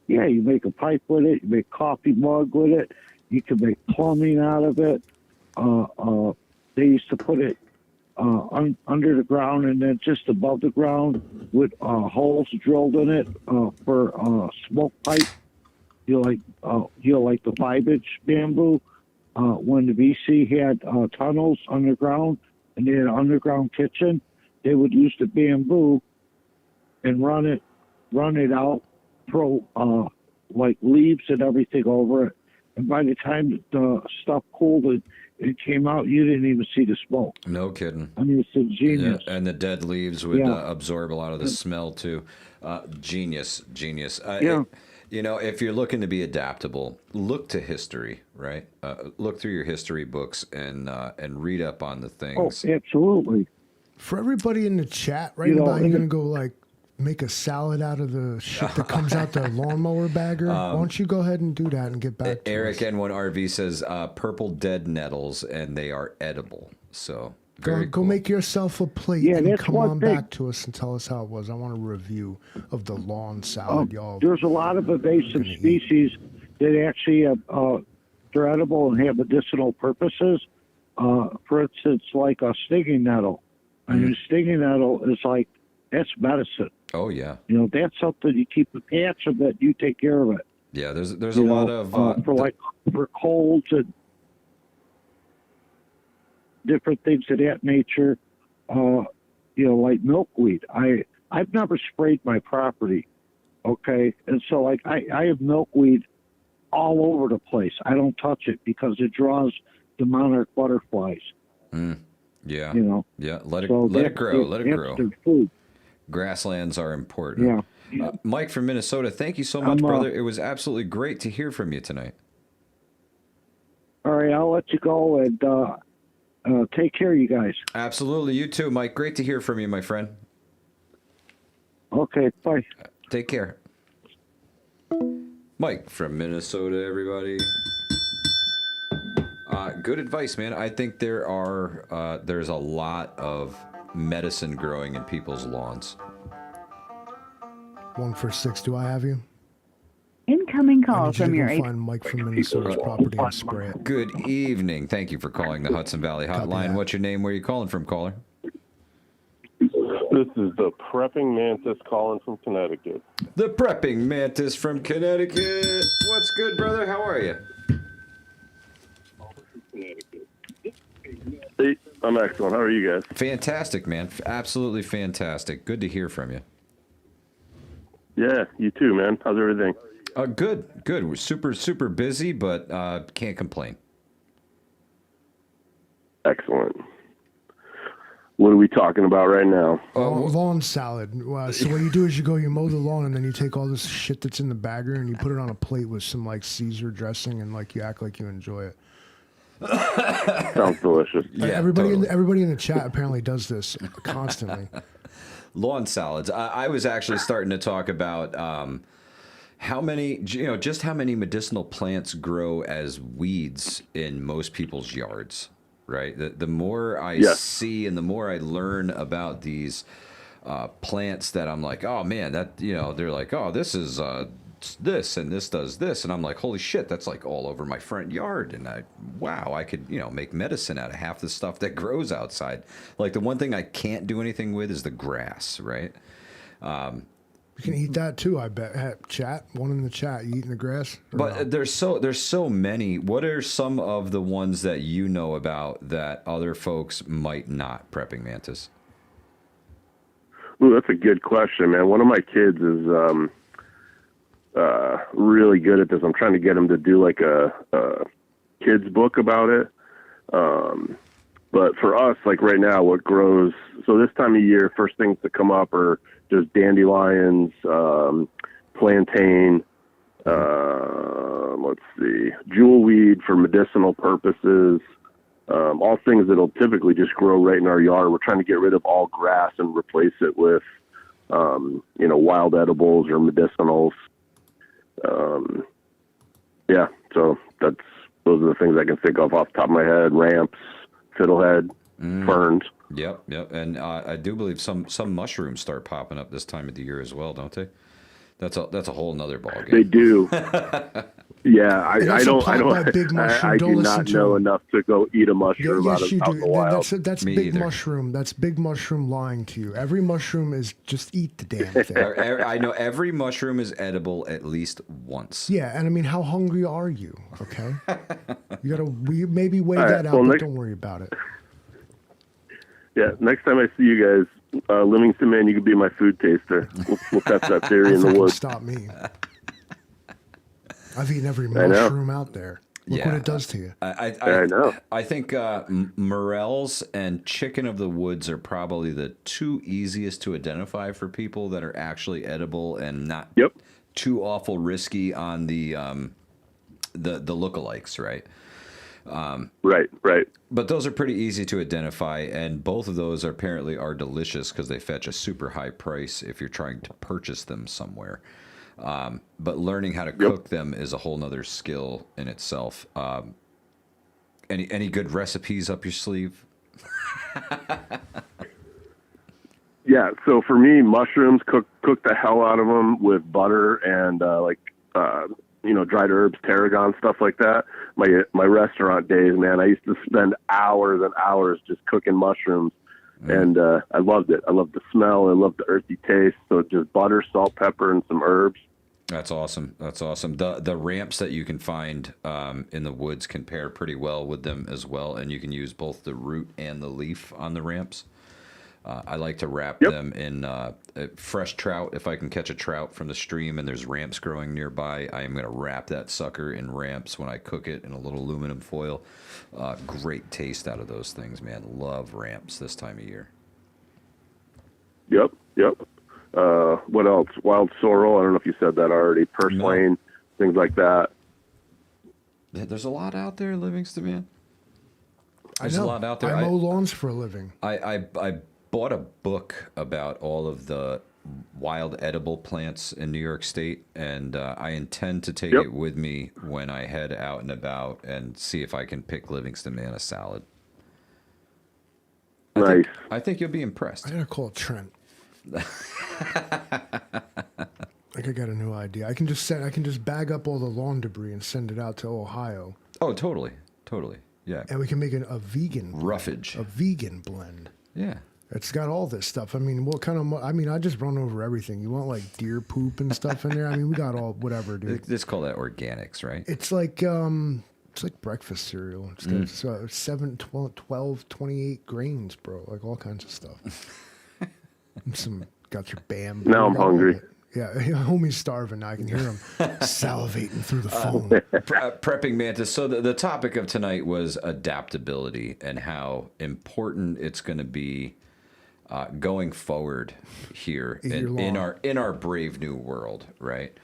you make a pipe with it. You make coffee mug with it. You can make plumbing out of it. They used to put it under the ground and then just above the ground with holes drilled in it for smoke pipe. Like the 5-inch bamboo. When the BC had tunnels underground and they had an underground kitchen, they would use the bamboo and run it out, throw like leaves and everything over it. And by the time the stuff cooled and it came out, you didn't even see the smoke. No kidding. I mean, it's ingenious. Yeah, and the dead leaves would absorb a lot of the smell too. Genius. Yeah. If you're looking to be adaptable, look to history, right? Look through your history books and read up on the things. Oh, absolutely. For everybody in the chat right now, you're gonna go like make a salad out of the shit that comes out the lawnmower bagger. Why don't you go ahead and do that and get back to Eric us? N1RV says purple dead nettles, and they are edible. So Go cool. make yourself a plate Yeah, and that's come one on thing. back to us and tell us how it was. I want a review of the lawn salad, y'all. There's a lot of invasive species that actually they're edible and have medicinal purposes. For instance, like a stinging nettle. I mean, stinging nettle is like, that's medicine. Oh yeah. That's something you keep a patch of it, you take care of it. Yeah, there's a lot of for colds and different things of that nature. Like milkweed. I've never sprayed my property, okay, and so like I have milkweed all over the place. I don't touch it because it draws the monarch butterflies. Yeah. Yeah. Let it So grow. Let it that's grow. their food. Grasslands are important. Yeah. Mike from Minnesota, thank you so much, brother. It was absolutely great to hear from you tonight. All right, I'll let you go and take care, you guys. Absolutely. You too, Mike. Great to hear from you, my friend. Okay, bye. Take care. Mike from Minnesota, everybody. Good advice, man. I think there's a lot of medicine growing in people's lawns. 1 for 6. Do I have you? Incoming I call need you from to your go find Mike from Minnesota's property and spray it. Good evening. Thank you for calling the Hudson Valley Hotline. What's your name? Where are you calling from, caller? This is the Prepping Mantis calling from Connecticut. The Prepping Mantis from Connecticut. What's good, brother? How are you? I'm excellent. How are you guys? Fantastic, man. Absolutely fantastic. Good to hear from you. Yeah, you too, man. How's everything? Good, good. We're super busy, but can't complain. Excellent. What are we talking about right now? Lawn salad. So what you do is you mow the lawn, and then you take all this shit that's in the bagger and you put it on a plate with some like Caesar dressing, and like you act like you enjoy it. Sounds delicious. Yeah, everybody totally. everybody in the chat apparently does this constantly. Lawn salads. I was actually starting to talk about how many, just how many medicinal plants grow as weeds in most people's yards, right? The more I see and the more I learn about these plants that I'm like, oh man, that, they're like, oh, this is this and this does this. And I'm like, holy shit, that's like all over my front yard. And I could, make medicine out of half the stuff that grows outside. Like the one thing I can't do anything with is the grass, right? You can eat that too, I bet. Hey, chat, one in the chat, you eating the grass? But there's so many. What are some of the ones that you know about that other folks might not, Prepping Mantis? Ooh, that's a good question, man. One of my kids is really good at this. I'm trying to get him to do like a kid's book about it. But for us, like right now, what grows, so this time of year, first things to come up are just dandelions, plantain, let's see, jewelweed for medicinal purposes, all things that'll typically just grow right in our yard. We're trying to get rid of all grass and replace it with, wild edibles or medicinals. So those are the things I can think of off the top of my head: ramps, fiddlehead, ferns. Yep. And I do believe some mushrooms start popping up this time of the year as well, don't they? That's a whole nother ballgame. They do. Yeah, I do not know enough to go eat a mushroom yes, out you of do. the wild. That's Me big either. mushroom. That's big mushroom lying to you. Every mushroom is just eat the damn thing. I know every mushroom is edible at least once. Yeah, and I mean, how hungry are you? Okay, you gotta maybe weigh that out, well, but next- don't worry about it. Yeah, next time I see you guys, Livingston Man, you could be my food taster. We'll test that theory in the Fucking woods. stop me. I've eaten every know. mushroom out there. Look what Yeah. it does to you. I know. I think morels and chicken of the woods are probably the two easiest to identify for people that are actually edible and not too awful risky on the lookalikes, right? Right. But those are pretty easy to identify, and both of those apparently are delicious because they fetch a super high price if you're trying to purchase them somewhere. But learning how to cook them is a whole nother skill in itself. Any good recipes up your sleeve? Yeah, so for me, mushrooms, cook the hell out of them with butter and dried herbs, tarragon, stuff like that. My restaurant days, man, I used to spend hours and hours just cooking mushrooms, and I loved it. I loved the smell. I loved the earthy taste. So just butter, salt, pepper, and some herbs. That's awesome. The ramps that you can find in the woods can pair pretty well with them as well, and you can use both the root and the leaf on the ramps. I like to wrap them in fresh trout. If I can catch a trout from the stream and there's ramps growing nearby, I am going to wrap that sucker in ramps when I cook it in a little aluminum foil. Great taste out of those things, man. Love ramps this time of year. Yep. What else? Wild sorrel. I don't know if you said that already. Purslane, things like that. There's a lot out there, Livingston, man. There's I know. a lot out there. I mow lawns for a living. I bought a book about all of the wild edible plants in New York State, and I intend to take it with me when I head out and about and see if I can pick Livingston Man a salad. I think you'll be impressed. I gotta call Trent. I think I got a new idea. I can just bag up all the lawn debris and send it out to Ohio. Oh, totally. Yeah. And we can make a vegan blend, Roughage. A vegan blend. Yeah. It's got all this stuff. I mean, what kind of? I just run over everything. You want like deer poop and stuff in there? I mean, we got all whatever, dude. They just call that organics, right? It's like It's like breakfast cereal. It's got 7, 12, 28 grains, bro. Like all kinds of stuff. And got your bam. Now I'm hungry. Yeah, homie's starving. I can hear him salivating through the phone. Prepping Mantis. So the topic of tonight was adaptability and how important it's going to be going forward here in our brave new world, right?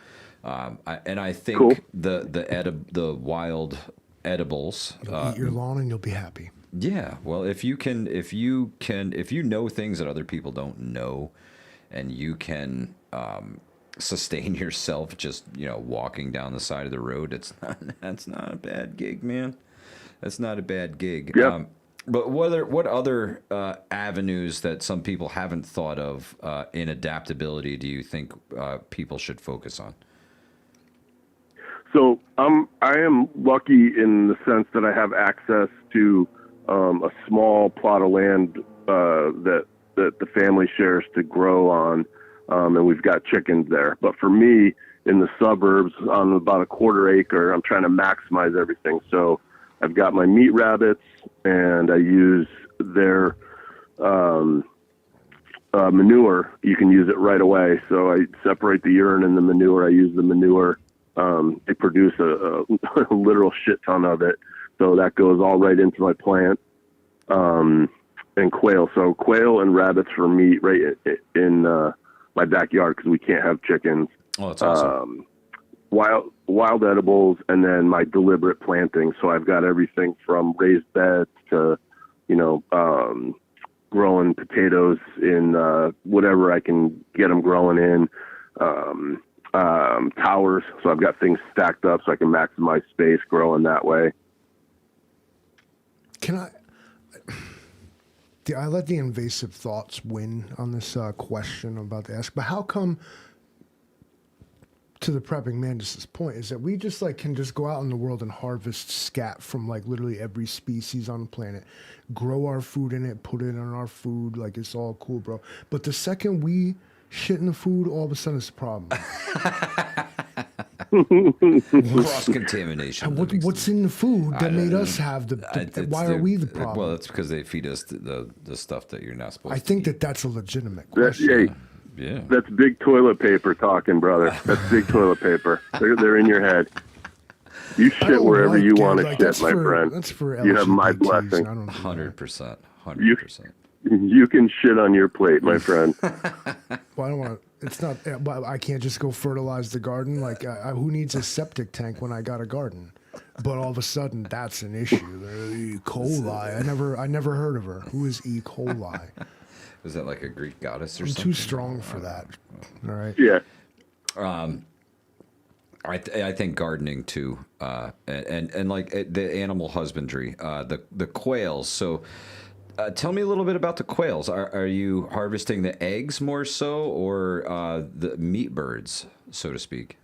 I think cool. the wild edibles. Eat your lawn and you'll be happy. Yeah, well, if you know things that other people don't know, and you can sustain yourself just walking down the side of the road, that's not a bad gig, man. That's not a bad gig. Yep. But what other avenues that some people haven't thought of in adaptability do you think people should focus on? So I am lucky in the sense that I have access to a small plot of land that the family shares to grow on, and we've got chickens there. But for me, in the suburbs, on about a quarter acre, I'm trying to maximize everything. So I've got my meat rabbits, and I use their manure. You can use it right away. So I separate the urine and the manure. I use the manure. They produce a literal shit ton of it. So that goes all right into my plant. And quail. So quail and rabbits for meat right in my backyard because we can't have chickens. Oh, that's awesome. Wild edibles, and then my deliberate planting. So I've got everything from raised beds to, growing potatoes in whatever I can get them growing in. Towers. So I've got things stacked up so I can maximize space growing that way. I let the invasive thoughts win on this question I'm about to ask, but how come, to the prepping Mantis' point, is that we just can just go out in the world and harvest scat from literally every species on the planet, grow our food in it, put it in our food, it's all cool, bro. But the second we shit in the food, all of a sudden it's a problem. Cross-contamination. What's in the food that made us have why are we the problem? Well, that's because they feed us the stuff that you're not supposed to think eat. that's a legitimate question. Hey, yeah. That's big toilet paper talking, brother. That's big toilet paper. They're in your head. You shit wherever you want to shit, my friend. That's for you have my blessing. 100%. You can shit on your plate, my friend. Well, I don't want to. It's not. I can't just go fertilize the garden. Who needs a septic tank when I got a garden? But all of a sudden, that's an issue. E. coli. I never heard of her. Who is E. coli? Is that like a Greek goddess or I'm something? too strong for that. All right. Yeah. I think gardening too, and the animal husbandry, the quails. So. Tell me a little bit about the quails. Are you harvesting the eggs more so, or the meat birds, so to speak?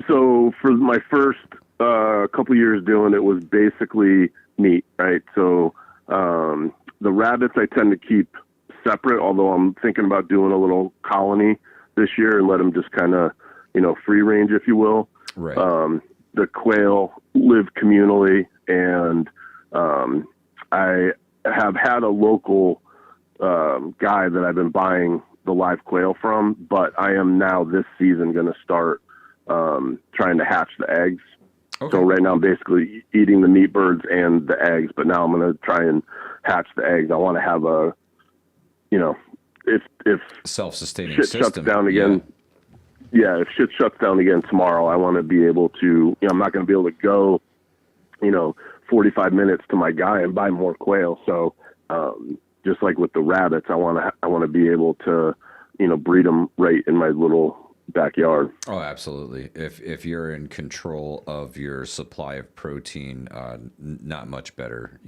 So for my first couple years doing it was basically meat, right? So the rabbits I tend to keep separate, although I'm thinking about doing a little colony this year and let them just kind of, free range, if you will. Right. The quail live communally, and I have had a local guy that I've been buying the live quail from, but I am now this season going to start trying to hatch the eggs. Okay. So right now I'm basically eating the meat birds and the eggs, but now I'm going to try and hatch the eggs. I want to have a, if self-sustaining shit system shuts down again. Yeah, if shit shuts down again tomorrow, I want to be able to, I'm not going to be able to go, 45 minutes to my guy and buy more quail. So, just like with the rabbits, I want to be able to, breed them right in my little backyard. Oh, absolutely. If you're in control of your supply of protein, not much better,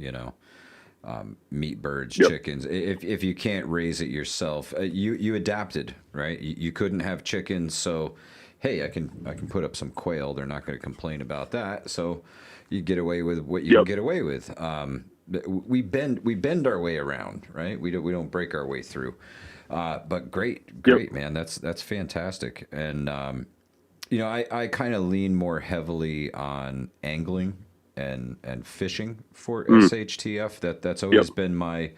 meat birds, yep. Chickens. If you can't raise it yourself, you adapted, right? You couldn't have chickens. So, hey, I can put up some quail. They're not going to complain about that. So, you get away with what you can get away with. We bend our way around, right? We don't break our way through. But great, man. That's fantastic. And I kind of lean more heavily on angling and fishing for SHTF. That's always been my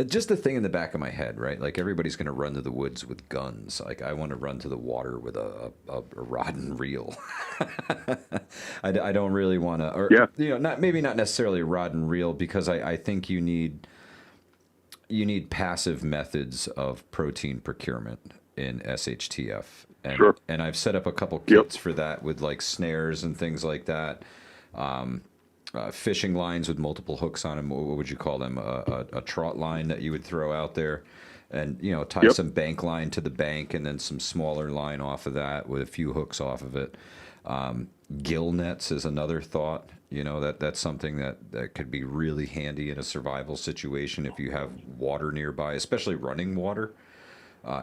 just the thing in the back of my head, right? Like everybody's going to run to the woods with guns. Like I want to run to the water with a rod and reel. I don't really want to, or not necessarily a rod and reel, because I think you need passive methods of protein procurement in SHTF. And, and I've set up a couple kits for that with like snares and things like that. Fishing lines with multiple hooks on them. What would you call them? A trot line that you would throw out there, and tie some bank line to the bank, and then some smaller line off of that with a few hooks off of it. Gill nets is another thought. That's something that could be really handy in a survival situation if you have water nearby, especially running water.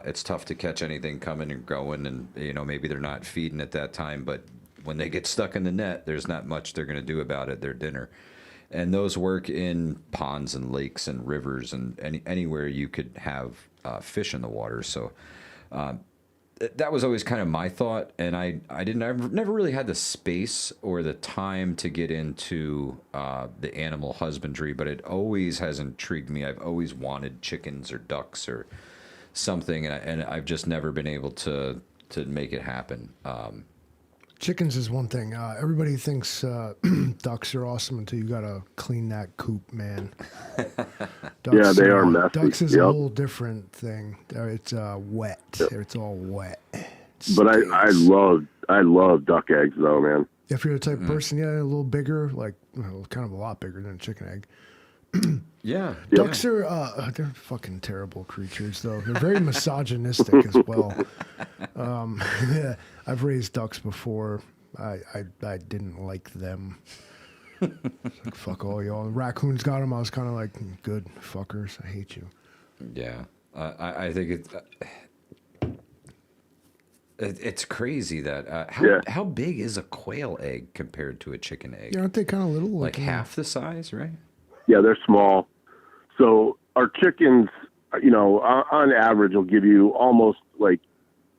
It's tough to catch anything coming and going, and maybe they're not feeding at that time, but when they get stuck in the net, there's not much they're going to do about it. Their dinner, and those work in ponds and lakes and rivers and anywhere you could have fish in the water. So that was always kind of my thought, and I've never really had the space or the time to get into the animal husbandry, but it always has intrigued me. I've always wanted chickens or ducks or something, and I've just never been able to make it happen. Chickens is one thing. Everybody thinks ducks are awesome until you gotta clean that coop, man. Ducks, they are messy. Ducks is a whole different thing. It's wet. It's all wet. But I love duck eggs though, man. If you're the type of person, a little bigger, like kind of a lot bigger than a chicken egg. Ducks are they're fucking terrible creatures, though. They're very misogynistic as well. I've raised ducks before. I didn't like them. Like, fuck all y'all. The raccoons got them. I was kind of like, good fuckers. I hate you. Yeah, I think it's crazy that how big is a quail egg compared to a chicken egg? Aren't they kind of little? Like half the size, right? Yeah, they're small. So our chickens, on average, will give you almost like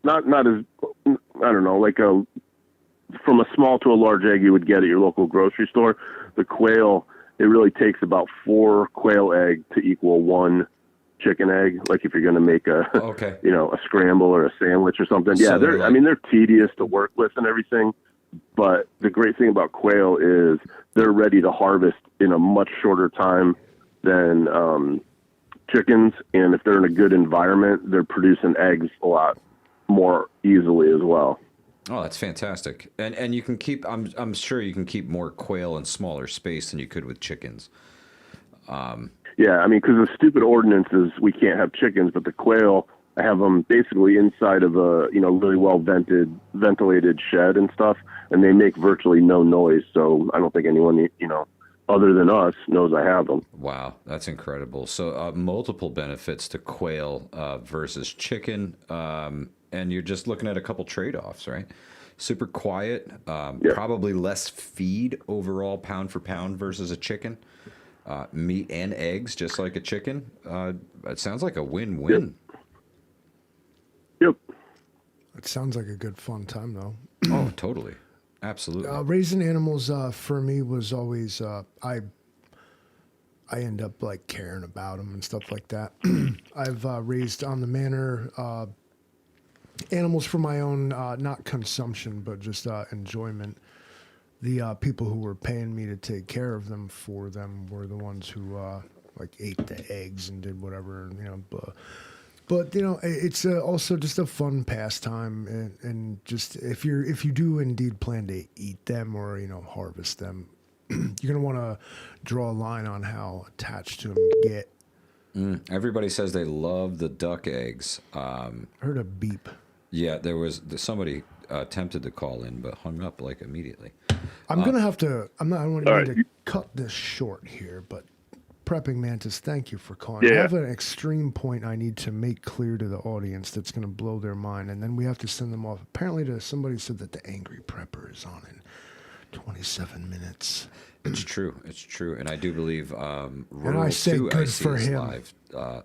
not as, I don't know, like from a small to a large egg you would get at your local grocery store. The quail, it really takes about 4 quail eggs to equal 1 chicken egg. Like if you're going to make a scramble or a sandwich or something. So they're tedious to work with and everything. But the great thing about quail is they're ready to harvest in a much shorter time than chickens. And if they're in a good environment, they're producing eggs a lot more easily as well. Oh, that's fantastic. And you can keep, I'm sure you can keep more quail in smaller space than you could with chickens. Because the stupid ordinance is we can't have chickens, but the quail, I have them basically inside of a, really well ventilated shed and stuff, and they make virtually no noise. So I don't think anyone, other than us knows I have them. Wow, that's incredible. So multiple benefits to quail versus chicken. And you're just looking at a couple trade-offs, right? Super quiet, probably less feed overall pound for pound versus a chicken. Meat and eggs, just like a chicken. It sounds like a win-win. Yep. It sounds like a good fun time, though. Oh, totally. Absolutely. Raising animals for me was always I end up like caring about them and stuff like that. I've raised on the manor animals for my own, not consumption, but just enjoyment. The people who were paying me to take care of them for them were the ones who ate the eggs and did whatever, But it's also just a fun pastime, and just if you do indeed plan to eat them or harvest them, you're gonna want to draw a line on how attached to them you get. Everybody says they love the duck eggs. I heard a beep. Yeah, there was somebody attempted to call in but hung up like immediately. I'm gonna have to. I don't want to cut this short here, but. Prepping Mantis, thank you for calling. I have an extreme point I need to make clear to the audience that's going to blow their mind, and then we have to send them off. Apparently, somebody said that the Angry Prepper is on in 27 minutes. It's true. It's true. And I do believe and I say 2 good IC for is him. live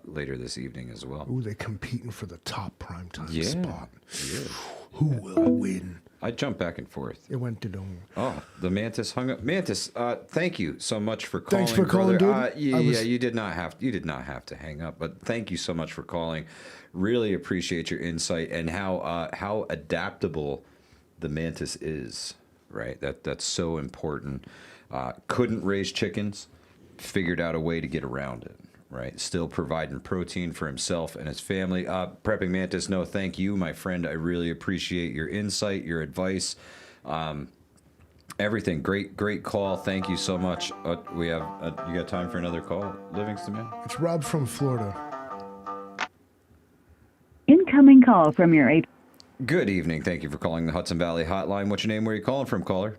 later this evening as well. Ooh, they're competing for the top primetime Yeah. spot. Yeah. Who will win? I jump back and forth. It went to dome. Oh, the Mantis hung up. Mantis, thank you so much for calling. Thanks for calling, brother. dude. Yeah, you did not have to hang up, but thank you so much for calling. Really appreciate your insight and how adaptable the Mantis is. Right, that's so important. Couldn't raise chickens, figured out a way to get around it. Right, still providing protein for himself and his family. Prepping Mantis, no, thank you, my friend. I really appreciate your insight, your advice, everything. Great call. Thank you so much. We have you got time for another call, Livingston man? It's Rob from Florida. Incoming call from your AP. Good evening. Thank you for calling the Hudson Valley Hotline. What's your name? Where are you calling from, caller?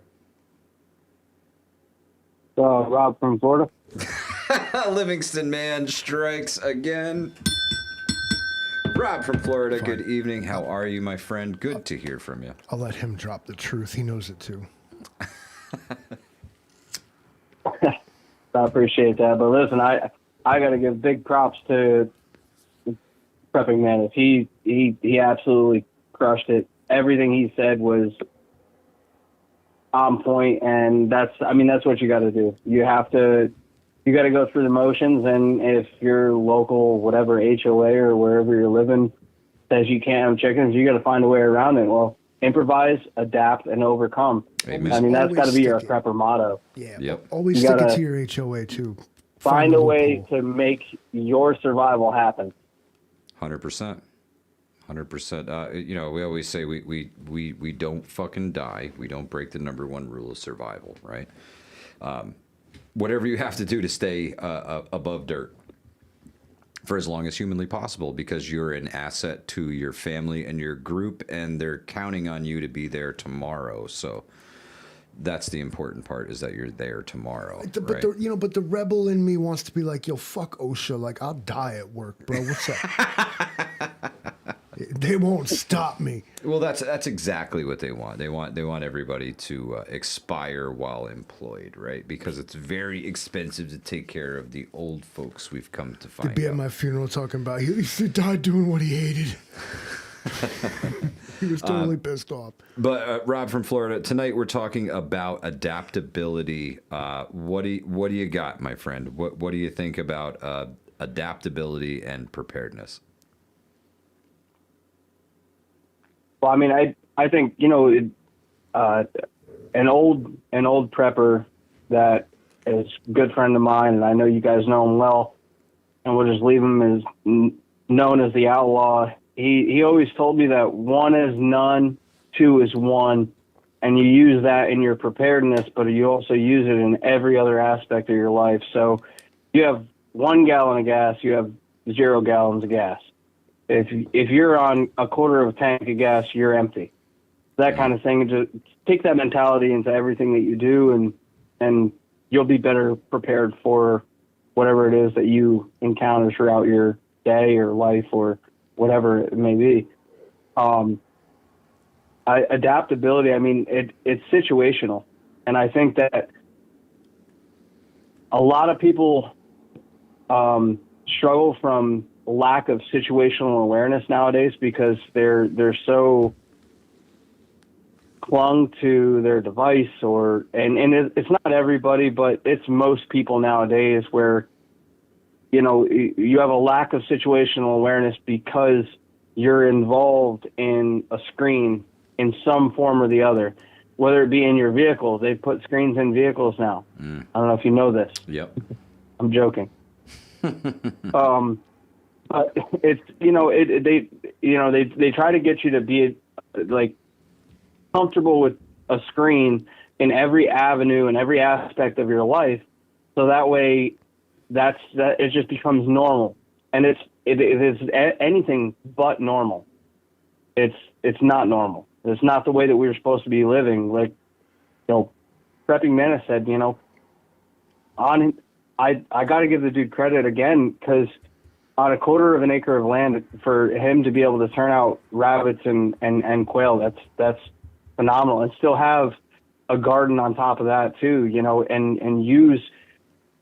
Rob from Florida. Livingston man strikes again. Rob from Florida, Fine. Good evening. How are you, my friend? Good to hear from you. I'll let him drop the truth. He knows it too. I appreciate that. But listen, I got to give big props to Prepping Mantis. He absolutely crushed it. Everything he said was on point, and that's what you got to do. You got to go through the motions, and if your local whatever HOA or wherever you're living says you can't have chickens, you got to find a way around it. Well, improvise, adapt, and overcome. Amen. I mean, that's Always got to be your stick it. prepper motto. Yeah. Yep. Always You stick it gotta to your HOA too. Find a way loophole. to make your survival happen. 100%. 100%. We always say we don't fucking die. We don't break the number one rule of survival, right? Whatever you have to do to stay above dirt for as long as humanly possible, because you're an asset to your family and your group, and they're counting on you to be there tomorrow. So that's the important part, is that you're there tomorrow. But the rebel in me wants to be like, yo, fuck OSHA. Like, I'll die at work, bro. What's up? They won't stop me. Well, that's exactly what they want. They want everybody to expire while employed, right? Because it's very expensive to take care of the old folks. We've come to find They'd be at out. my funeral talking about he died doing what he hated. He was totally pissed off. But Rob from Florida, tonight we're talking about adaptability. What do you got, my friend? What do you think about adaptability and preparedness? Well, I mean, I think an old prepper that is a good friend of mine, and I know you guys know him well, and we'll just leave him as known as the outlaw. He always told me that 1 is none, 2 is 1, and you use that in your preparedness, but you also use it in every other aspect of your life. So you have 1 gallon of gas, you have 0 gallons of gas. If you're on a quarter of a tank of gas, you're empty. That kind of thing. Just take that mentality into everything that you do, and you'll be better prepared for whatever it is that you encounter throughout your day or life or whatever it may be. Adaptability, I mean, it's situational. And I think that a lot of people struggle from lack of situational awareness nowadays because they're so clung to their device, and it's not everybody, but it's most people nowadays where you have a lack of situational awareness because you're involved in a screen in some form or the other, whether it be in your vehicles. They've put screens in vehicles now. I don't know if you know this. Yep. I'm joking. But it's they try to get you to be like comfortable with a screen in every avenue and every aspect of your life, so that way that it just becomes normal, and it is anything but normal. It's not normal. It's not the way that we're supposed to be living. Like Prepping Mantis said, I got to give the dude credit again, because on a quarter of an acre of land, for him to be able to turn out rabbits and quail, that's phenomenal. And still have a garden on top of that too, and use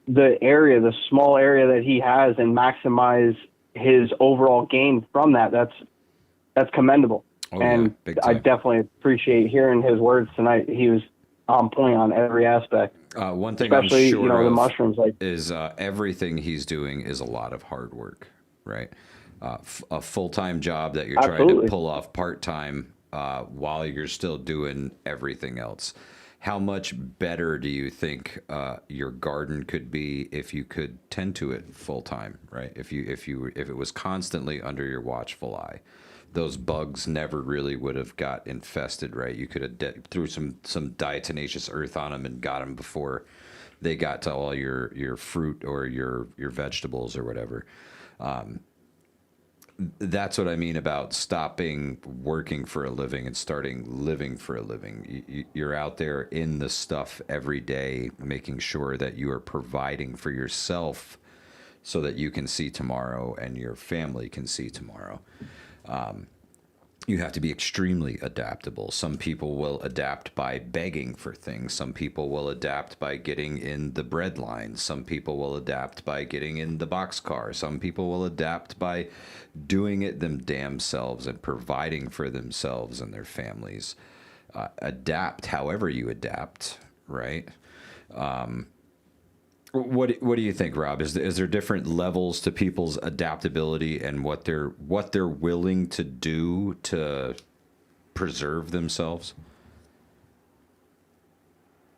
the small area that he has, and maximize his overall gain from that. That's commendable. Oh, yeah, And big I time. definitely appreciate hearing his words tonight. He was on point on every aspect, One thing I'm especially, sure the of mushrooms. Like, is everything he's doing is a lot of hard work, right? A full-time job that you're trying to absolutely. pull off part-time while you're still doing everything else. How much better do you think your garden could be if you could tend to it full-time, right? If it was constantly under your watchful eye, those bugs never really would have got infested, right? You could have threw some diatomaceous earth on them and got them before they got to all your fruit or your vegetables or whatever. That's what I mean about stopping working for a living and starting living for a living. You're out there in the stuff every day, making sure that you are providing for yourself so that you can see tomorrow and your family can see tomorrow. You have to be extremely adaptable. Some people will adapt by begging for things. Some people will adapt by getting in the bread line. Some people will adapt by getting in the boxcar. Some people will adapt by doing it them damn selves and providing for themselves and their families. Adapt however you adapt, right? What do you think, Rob? Is there different levels to people's adaptability and what they're willing to do to preserve themselves?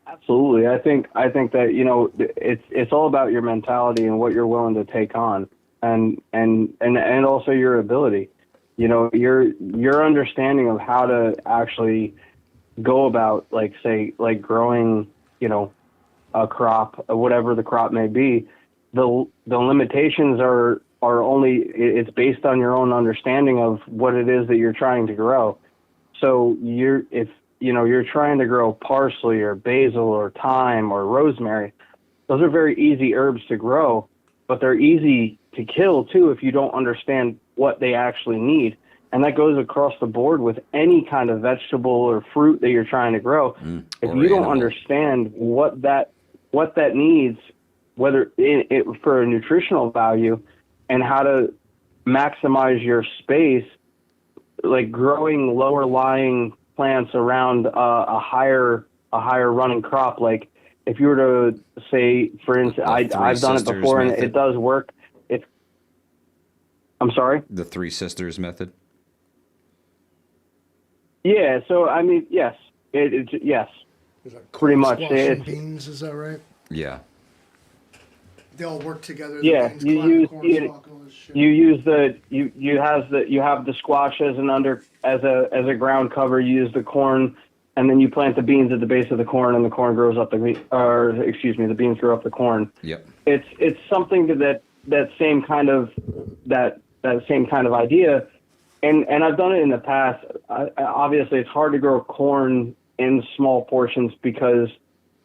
Absolutely. I think that, it's all about your mentality and what you're willing to take on, and also your ability. Your understanding of how to actually go about, like, say, like growing, a crop, whatever the crop may be. The limitations are only, it's based on your own understanding of what it is that you're trying to grow. So if you're trying to grow parsley or basil or thyme or rosemary, those are very easy herbs to grow, but they're easy to kill too if you don't understand what they actually need. And that goes across the board with any kind of vegetable or fruit that you're trying to grow. If you don't understand what that needs, whether for a nutritional value, and how to maximize your space, like growing lower lying plants around a higher running crop. Like if you were to say, for instance, I've done it before and it does work. I'm sorry? The Three Sisters method? Yeah, so I mean, yes. Yes. Is that Pretty corn, much. squash, and beans, is that right? Yeah. They all work together. Yeah, the beans, you cotton, use corn, stalk, and all this shit. you have the squash as a ground cover. You use the corn, and then you plant the beans at the base of the corn, and the corn grows up the beans grow up the corn. Yep. It's something that same kind of idea, and I've done it in the past. Obviously, it's hard to grow corn in small portions because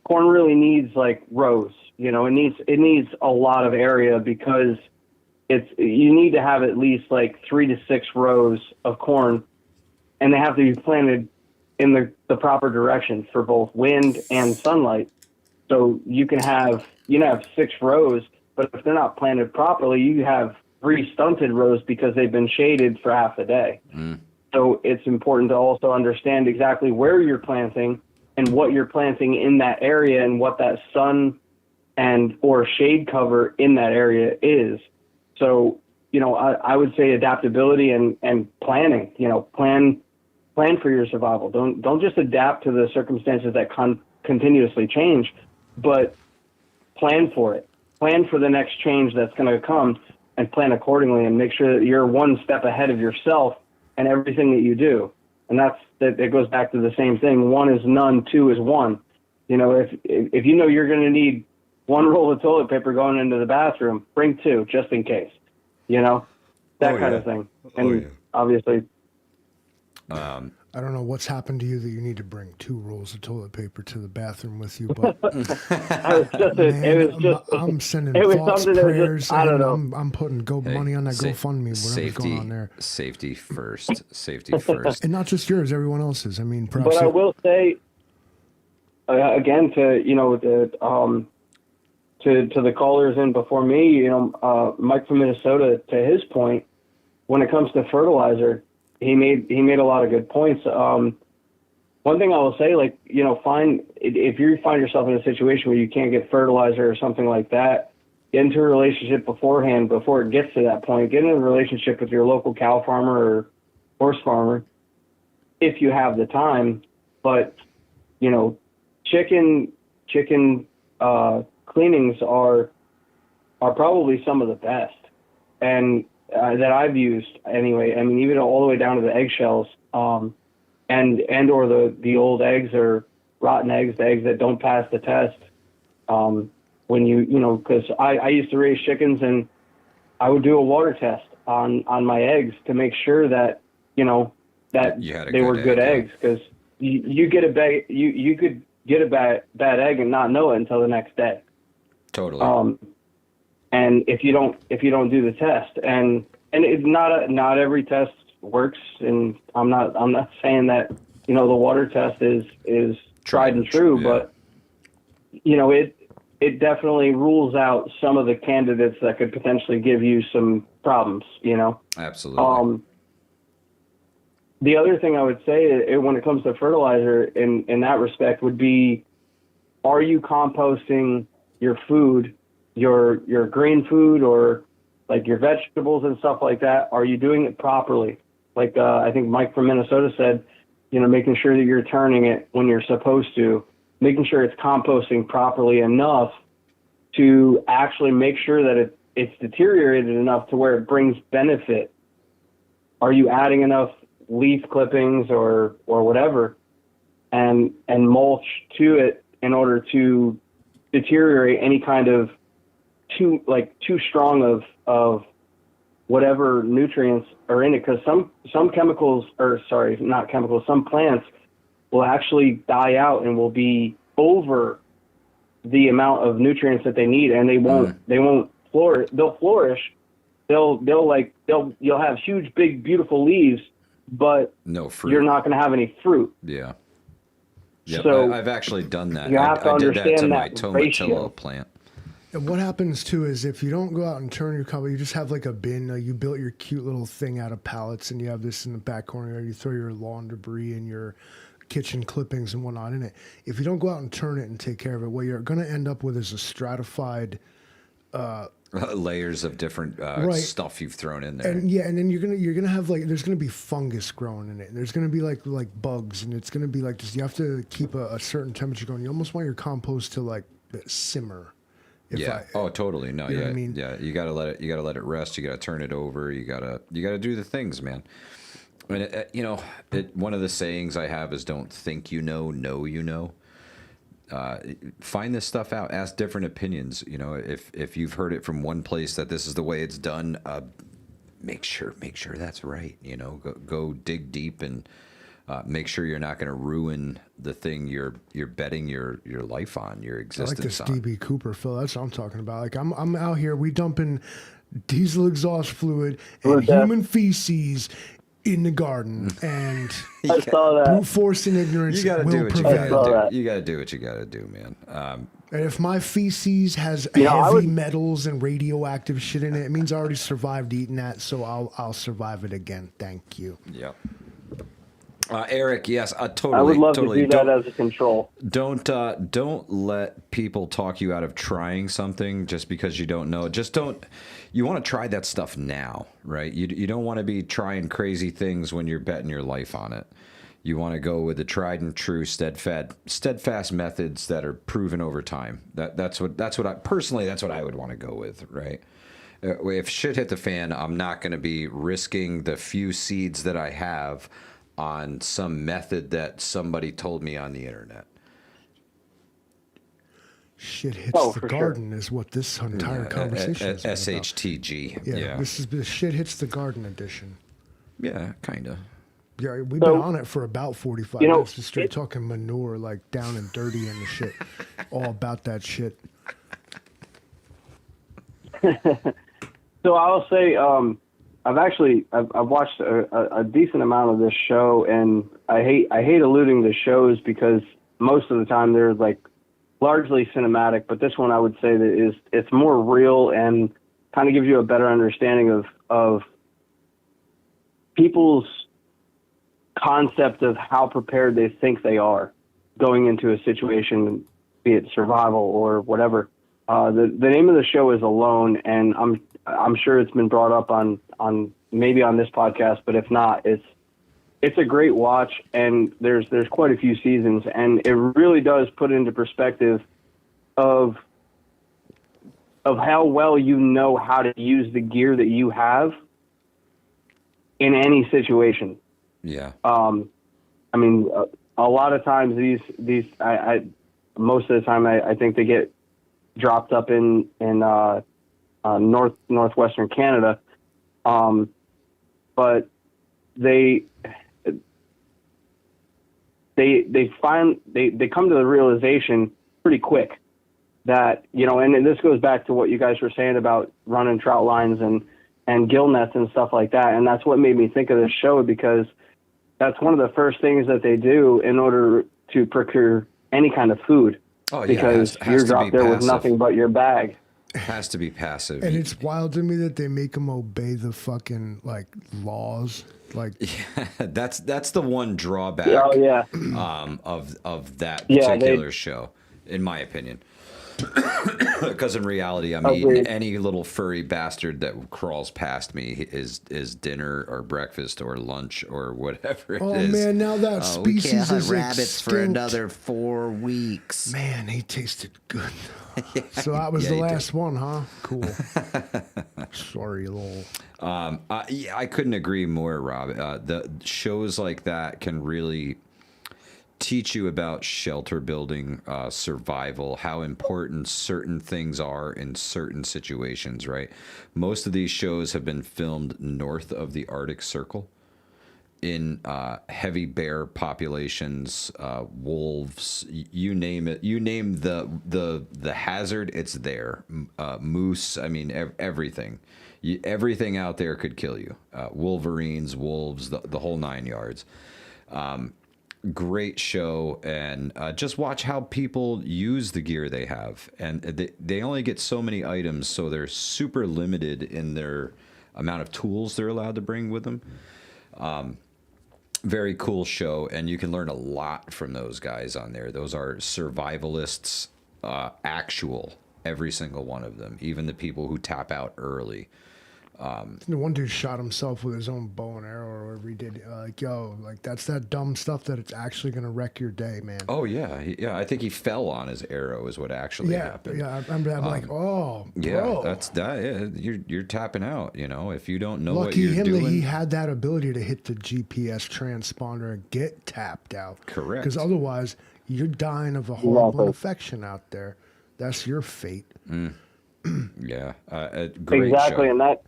corn really needs like rows. It needs a lot of area because you need to have at least like 3 to 6 rows of corn, and they have to be planted in the proper direction for both wind and sunlight. So you can have 6 rows, but if they're not planted properly, you have 3 stunted rows because they've been shaded for half a day. So it's important to also understand exactly where you're planting and what you're planting in that area and what that sun and or shade cover in that area is. So, I would say adaptability and planning, plan for your survival. Don't just adapt to the circumstances that continuously change, but plan for it. Plan for the next change that's going to come and plan accordingly and make sure that you're one step ahead of yourself and everything that you do. And it goes back to the same thing. 1 is none, 2 is 1. If you know you're going to need 1 roll of toilet paper going into the bathroom, bring 2 just in case. That kind of thing. And obviously, I don't know what's happened to you that you need to bring 2 rolls of toilet paper to the bathroom with you, but I'm sending thoughts, prayers, I don't know. I'm putting money on that GoFundMe, whatever's going on there. Safety first. Safety first. And not just yours, everyone else's. I mean, perhaps. But I will say, again, to the callers in before me, Mike from Minnesota, to his point, when it comes to fertilizer, he made a lot of good points. One thing I will say, like, you know, if you find yourself in a situation where you can't get fertilizer or something like that, get into a relationship beforehand, before it gets to that point. Get into a relationship with your local cow farmer or horse farmer if you have the time. But, you know, chicken cleanings are probably some of the best, and that I've used anyway. I mean, even all the way down to the eggshells, and or the old eggs or rotten eggs, the eggs that don't pass the test. When you know, because I used to raise chickens, and I would do a water test on my eggs to make sure that, you know, that they were good eggs, because you get a bag, you could get a bad egg and not know it until the next day. Totally. And if you don't do the test, and not every test works, and I'm not saying that, you know, the water test is tried and true, yeah. but, you know, it definitely rules out some of the candidates that could potentially give you some problems, you know. Absolutely. The other thing I would say, when it comes to fertilizer in that respect, would be, are you composting your food, your green food, or like your vegetables and stuff like that? Are you doing it properly? Like I think Mike from Minnesota said, you know, making sure that you're turning it when you're supposed to, making sure it's composting properly enough to actually make sure that it's deteriorated enough to where it brings benefit. Are you adding enough leaf clippings or whatever and mulch to it in order to deteriorate any kind of too strong of whatever nutrients are in it? Because some chemicals, or sorry, not chemicals, some plants will actually die out and will be over the amount of nutrients that they need, and they won't flourish. They'll flourish. You'll have huge, big, beautiful leaves, but no fruit. You're not going to have any fruit. Yeah. Yeah. So I've actually done that. You have to I did understand that to my that tomatillo ratio. plant. And what happens too is, if you don't go out and turn your compost, you just have like a bin. You built your cute little thing out of pallets, and you have this in the back corner. You throw your lawn debris and your kitchen clippings and whatnot in it. If you don't go out and turn it and take care of it, what you're going to end up with is a stratified layers of different right. stuff you've thrown in there. And yeah, and then you're gonna have like, there's gonna be fungus growing in it. There's gonna be like bugs, and it's gonna be like just, you have to keep a certain temperature going. You almost want your compost to like simmer. Totally. No, you know yeah, what I mean? yeah. You gotta let it rest. You gotta turn it over. You gotta do the things, man. I mean, one of the sayings I have is, "Don't think you know you know." Find this stuff out. Ask different opinions. You know, if you've heard it from one place that this is the way it's done, make sure that's right. You know, go dig deep and make sure you're not going to ruin the thing you're betting your life on, your existence I like this DB Cooper, Phil. That's what I'm talking about. Like I'm out here, we dumping diesel exhaust fluid and human feces in the garden, and I saw that. brute force and ignorance You gotta will do what you prevail. gotta do. You gotta do what you gotta do, man. And if my feces has heavy metals and radioactive shit in it, it means I already survived eating that, so I'll survive it again. Thank you. Yep. Eric, yes, totally. I would love totally. to do that as a control. Don't let people talk you out of trying something just because you don't know. Just don't. You want to try that stuff now, right? You don't want to be trying crazy things when you're betting your life on it. You want to go with the tried and true, steadfast methods that are proven over time. That's what I personally. That's what I would want to go with, right? If shit hit the fan, I'm not going to be risking the few seeds that I have on some method that somebody told me on the internet. Shit hits the garden is what this entire conversation is about. SHTG. Yeah. This is the shit hits the garden edition. Yeah, kind of. Yeah, we've been on it for about 45 minutes, just straight talking manure, like down and dirty and the shit. All about that shit. So I'll say, I've watched a decent amount of this show, and I hate alluding to shows because most of the time they're like largely cinematic, but this one I would say that it's more real and kind of gives you a better understanding of people's concept of how prepared they think they are going into a situation, be it survival or whatever. The name of the show is Alone, and I'm sure it's been brought up on maybe on this podcast, but if not, it's a great watch, and there's quite a few seasons, and it really does put into perspective of how well you know how to use the gear that you have in any situation. Yeah. I mean, a lot of times these most of the time I think they get dropped up in northwestern Canada, but they come to the realization pretty quick that, you know, and this goes back to what you guys were saying about running trout lines and gill nets and stuff like that. And that's what made me think of this show, because that's one of the first things that they do in order to procure any kind of food. Oh, yeah. Because has you're to out be there with passive. nothing but your bag. Has to be passive. And it's wild to me that they make them obey the fucking like laws. Like, yeah, that's the one drawback. Oh yeah. Of that Yeah, particular show, in my opinion. Because in reality, I mean, Agreed. any little furry bastard that crawls past me is dinner or breakfast or lunch or whatever it is. oh man, now that Oh, we species can't hunt is rabbits for extinct. another 4 weeks. Man, he tasted good. So that was the he last one, huh? Cool. Sorry, lol. Yeah, I couldn't agree more, Rob. The shows like that can really teach you about shelter building, survival, how important certain things are in certain situations, right? Most of these shows have been filmed north of the Arctic Circle in heavy bear populations, wolves, you name it. You name the hazard, it's there. Moose, I mean, everything. Everything out there could kill you. Wolverines, wolves, the whole 9 yards. Great show, and just watch how people use the gear they have. And they only get so many items, so they're super limited in their amount of tools they're allowed to bring with them. Very cool show, and you can learn a lot from those guys on there. Those are survivalists, actual, every single one of them, even the people who tap out early. The one dude shot himself with his own bow and arrow or whatever he did. Like, yo, like that's that dumb stuff that it's actually gonna wreck your day, man. Oh yeah, yeah. I think he fell on his arrow is what actually happened. Yeah, I'm like, oh, Yeah, bro. that's that. Yeah, you're tapping out. You know, if you don't know what Lucky you're him doing. that he had that ability to hit the GPS transponder and get tapped out. Correct. Because otherwise, you're dying of a horrible Exactly. infection out there. That's your fate. Yeah, a great Exactly, show. and that.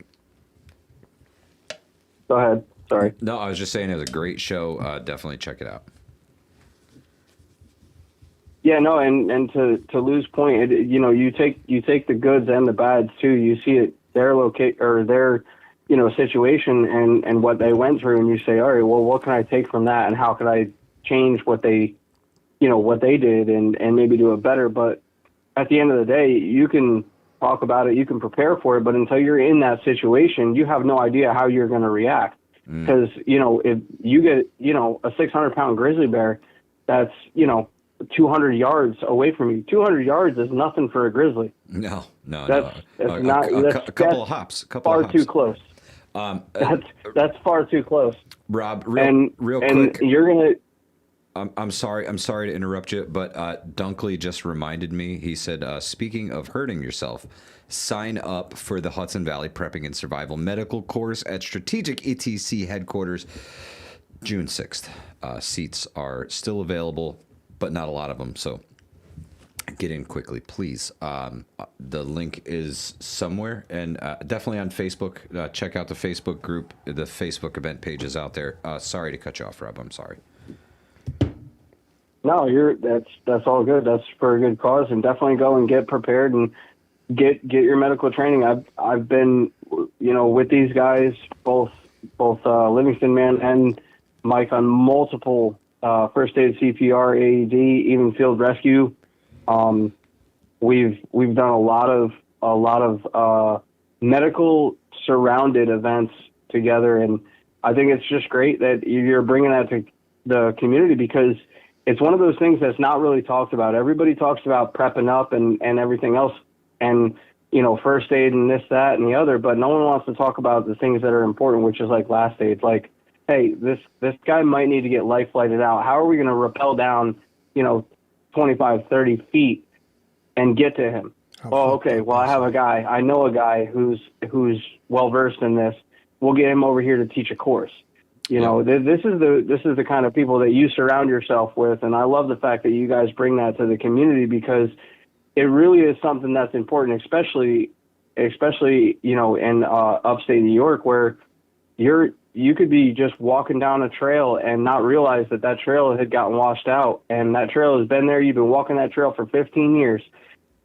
Go ahead. Sorry. No, I was just saying it was a great show. Definitely check it out. Yeah, no, and to Lou's point, you know, you take the goods and the bads too. You see it their situation and what they went through, and you say, all right, well, what can I take from that, and how can I change what they did and maybe do it better. But at the end of the day, you can talk about it, you can prepare for it, but until you're in that situation, you have no idea how you're going to react. Because, you know, if you get, you know, a 600-pound grizzly bear that's, you know, 200 yards away from you, 200 yards is nothing for a grizzly. No. That's A not couple of hops. Far too close. That's far too close. Rob, And real quick. you're gonna. I'm sorry to interrupt you, but Dunkley just reminded me. He said, speaking of hurting yourself, sign up for the Hudson Valley Prepping and Survival Medical Course at Strategic ETC headquarters, June 6th. Seats are still available, but not a lot of them, so get in quickly, please. The link is somewhere, and definitely on Facebook. Check out the Facebook group. The Facebook event page is out there. Sorry to cut you off, Rob. I'm sorry. No, that's all good. That's for a good cause, and definitely go and get prepared and get your medical training. I've been, you know, with these guys, both Livingston Man and Mike, on multiple first aid, CPR, AED, even field rescue. We've done a lot of medical surrounded events together, and I think it's just great that you're bringing that to the community, because it's one of those things that's not really talked about. Everybody talks about prepping up and everything else, and, you know, first aid and this, that, and the other, but no one wants to talk about the things that are important, which is like last aid. Like, hey, this guy might need to get life flighted out. How are we going to rappel down, you know, 25, 30 feet and get to him? Oh, okay. Well, I know a guy who's well-versed in this. We'll get him over here to teach a course. You know, this is the kind of people that you surround yourself with. And I love the fact that you guys bring that to the community, because it really is something that's important, especially, you know, in upstate New York, where you could be just walking down a trail and not realize that trail had gotten washed out, and that trail has been there. You've been walking that trail for 15 years,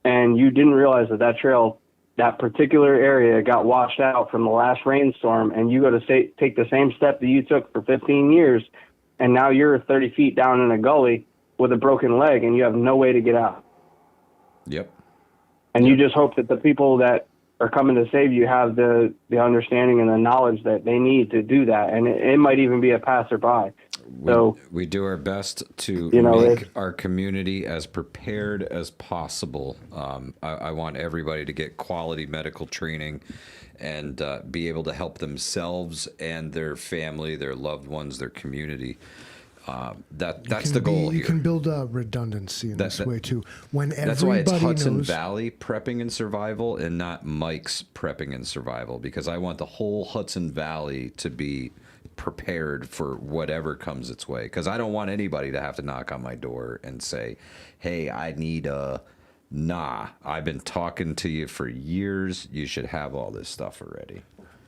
and you didn't realize that trail, that particular area, got washed out from the last rainstorm, and you go to take the same step that you took for 15 years, and now you're 30 feet down in a gully with a broken leg, and you have no way to get out. Yep. And you just hope that the people that are coming to save you have the understanding and the knowledge that they need to do that, and it might even be a passerby. We do our best to make our community as prepared as possible. I want everybody to get quality medical training and be able to help themselves and their family, their loved ones, their community. That's the goal here. You can build a redundancy in this way too. When everybody that's why it's Hudson knows, Valley prepping and survival, and not Mike's prepping and survival, because I want the whole Hudson Valley to be prepared for whatever comes its way. Because I don't want anybody to have to knock on my door and say, "Hey, I need a." Nah, I've been talking to you for years. You should have all this stuff already.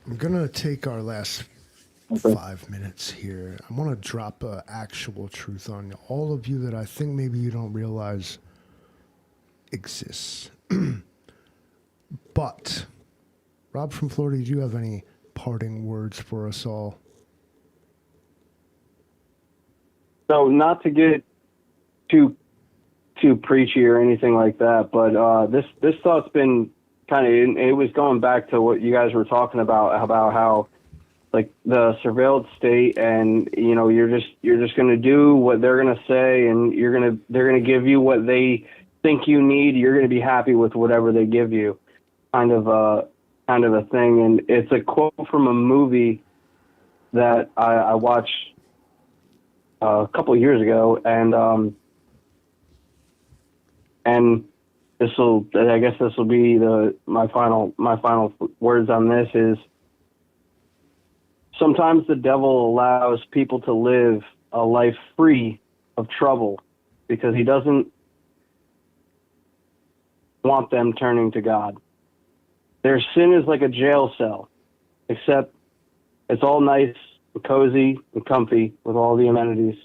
I'm gonna take our last 5 minutes here. I want to drop a actual truth on all of you that I think maybe you don't realize exists. But, Rob from Florida, do you have any parting words for us all? So, not to get too preachy or anything like that, but this thought's been kind of, it was going back to what you guys were talking about how, like, the surveilled state, and, you know, you're just going to do what they're going to say, and they're going to give you what they think you need. You're going to be happy with whatever they give you, kind of a thing. And it's a quote from a movie that I watched a couple of years ago, and this will be my final words on this is: sometimes the devil allows people to live a life free of trouble because he doesn't want them turning to God. Their sin is like a jail cell, except it's all nice and cozy and comfy with all the amenities.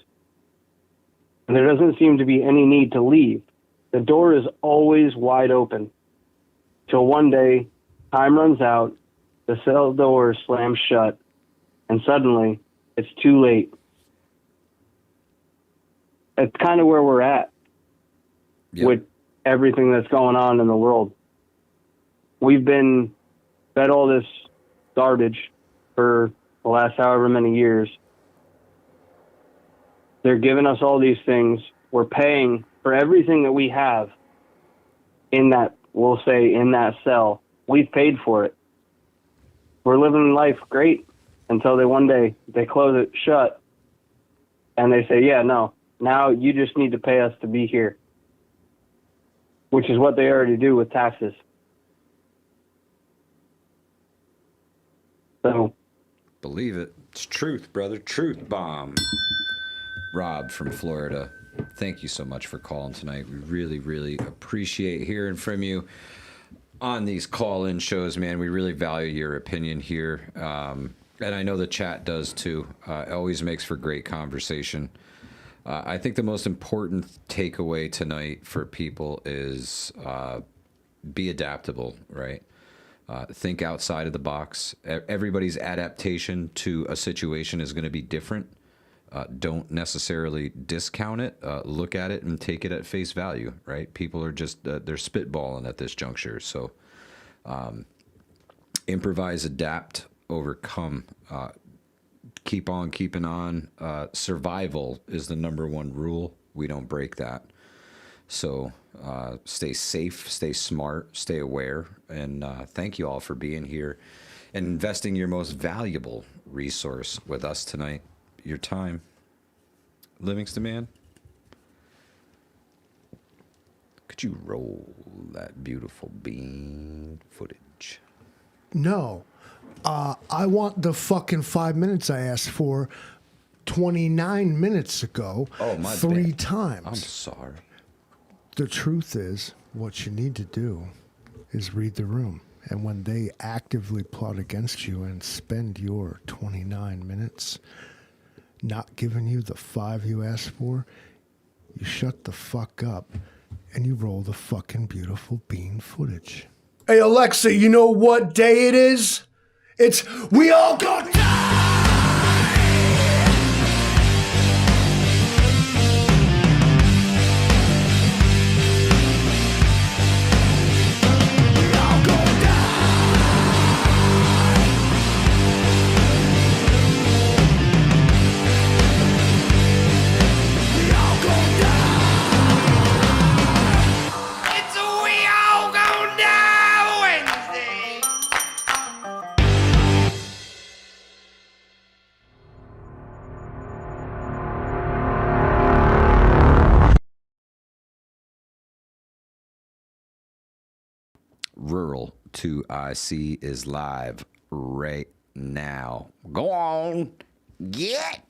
And there doesn't seem to be any need to leave. The door is always wide open till one day time runs out, the cell door slams shut, and suddenly it's too late. It's kind of where we're at with everything that's going on in the world. We've been fed all this garbage for the last however many years. They're giving us all these things. We're paying for everything that we have in that, we'll say, in that cell. We've paid for it. We're living life great until one day they close it shut and they say, yeah, no, now you just need to pay us to be here, which is what they already do with taxes. So, believe it. It's truth, brother. Truth bomb. Rob from Florida, thank you so much for calling tonight. We really, really appreciate hearing from you on these call-in shows, man. We really value your opinion here. And I know the chat does too. It always makes for great conversation. I think the most important takeaway tonight for people is be adaptable, right? Think outside of the box. Everybody's adaptation to a situation is going to be different. Don't necessarily discount it. Look at it and take it at face value, right? People are just, they're spitballing at this juncture. So improvise, adapt, overcome. keep on keeping on. Survival is the #1 rule. We don't break that. So stay safe, stay smart, stay aware, and thank you all for being here and investing your most valuable resource with us tonight, your time. Livingston man, could you roll that beautiful bean footage? No. I want the fucking 5 minutes I asked for 29 minutes ago. Oh, my three bad. times. I'm sorry. The truth is, what you need to do is read the room. And when they actively plot against you and spend your 29 minutes not giving you the 5 you asked for, you shut the fuck up and you roll the fucking beautiful bean footage. Hey, Alexa, you know what day it is? It's We All Gonna Die! Rural 2IC is live right now. Go on. Get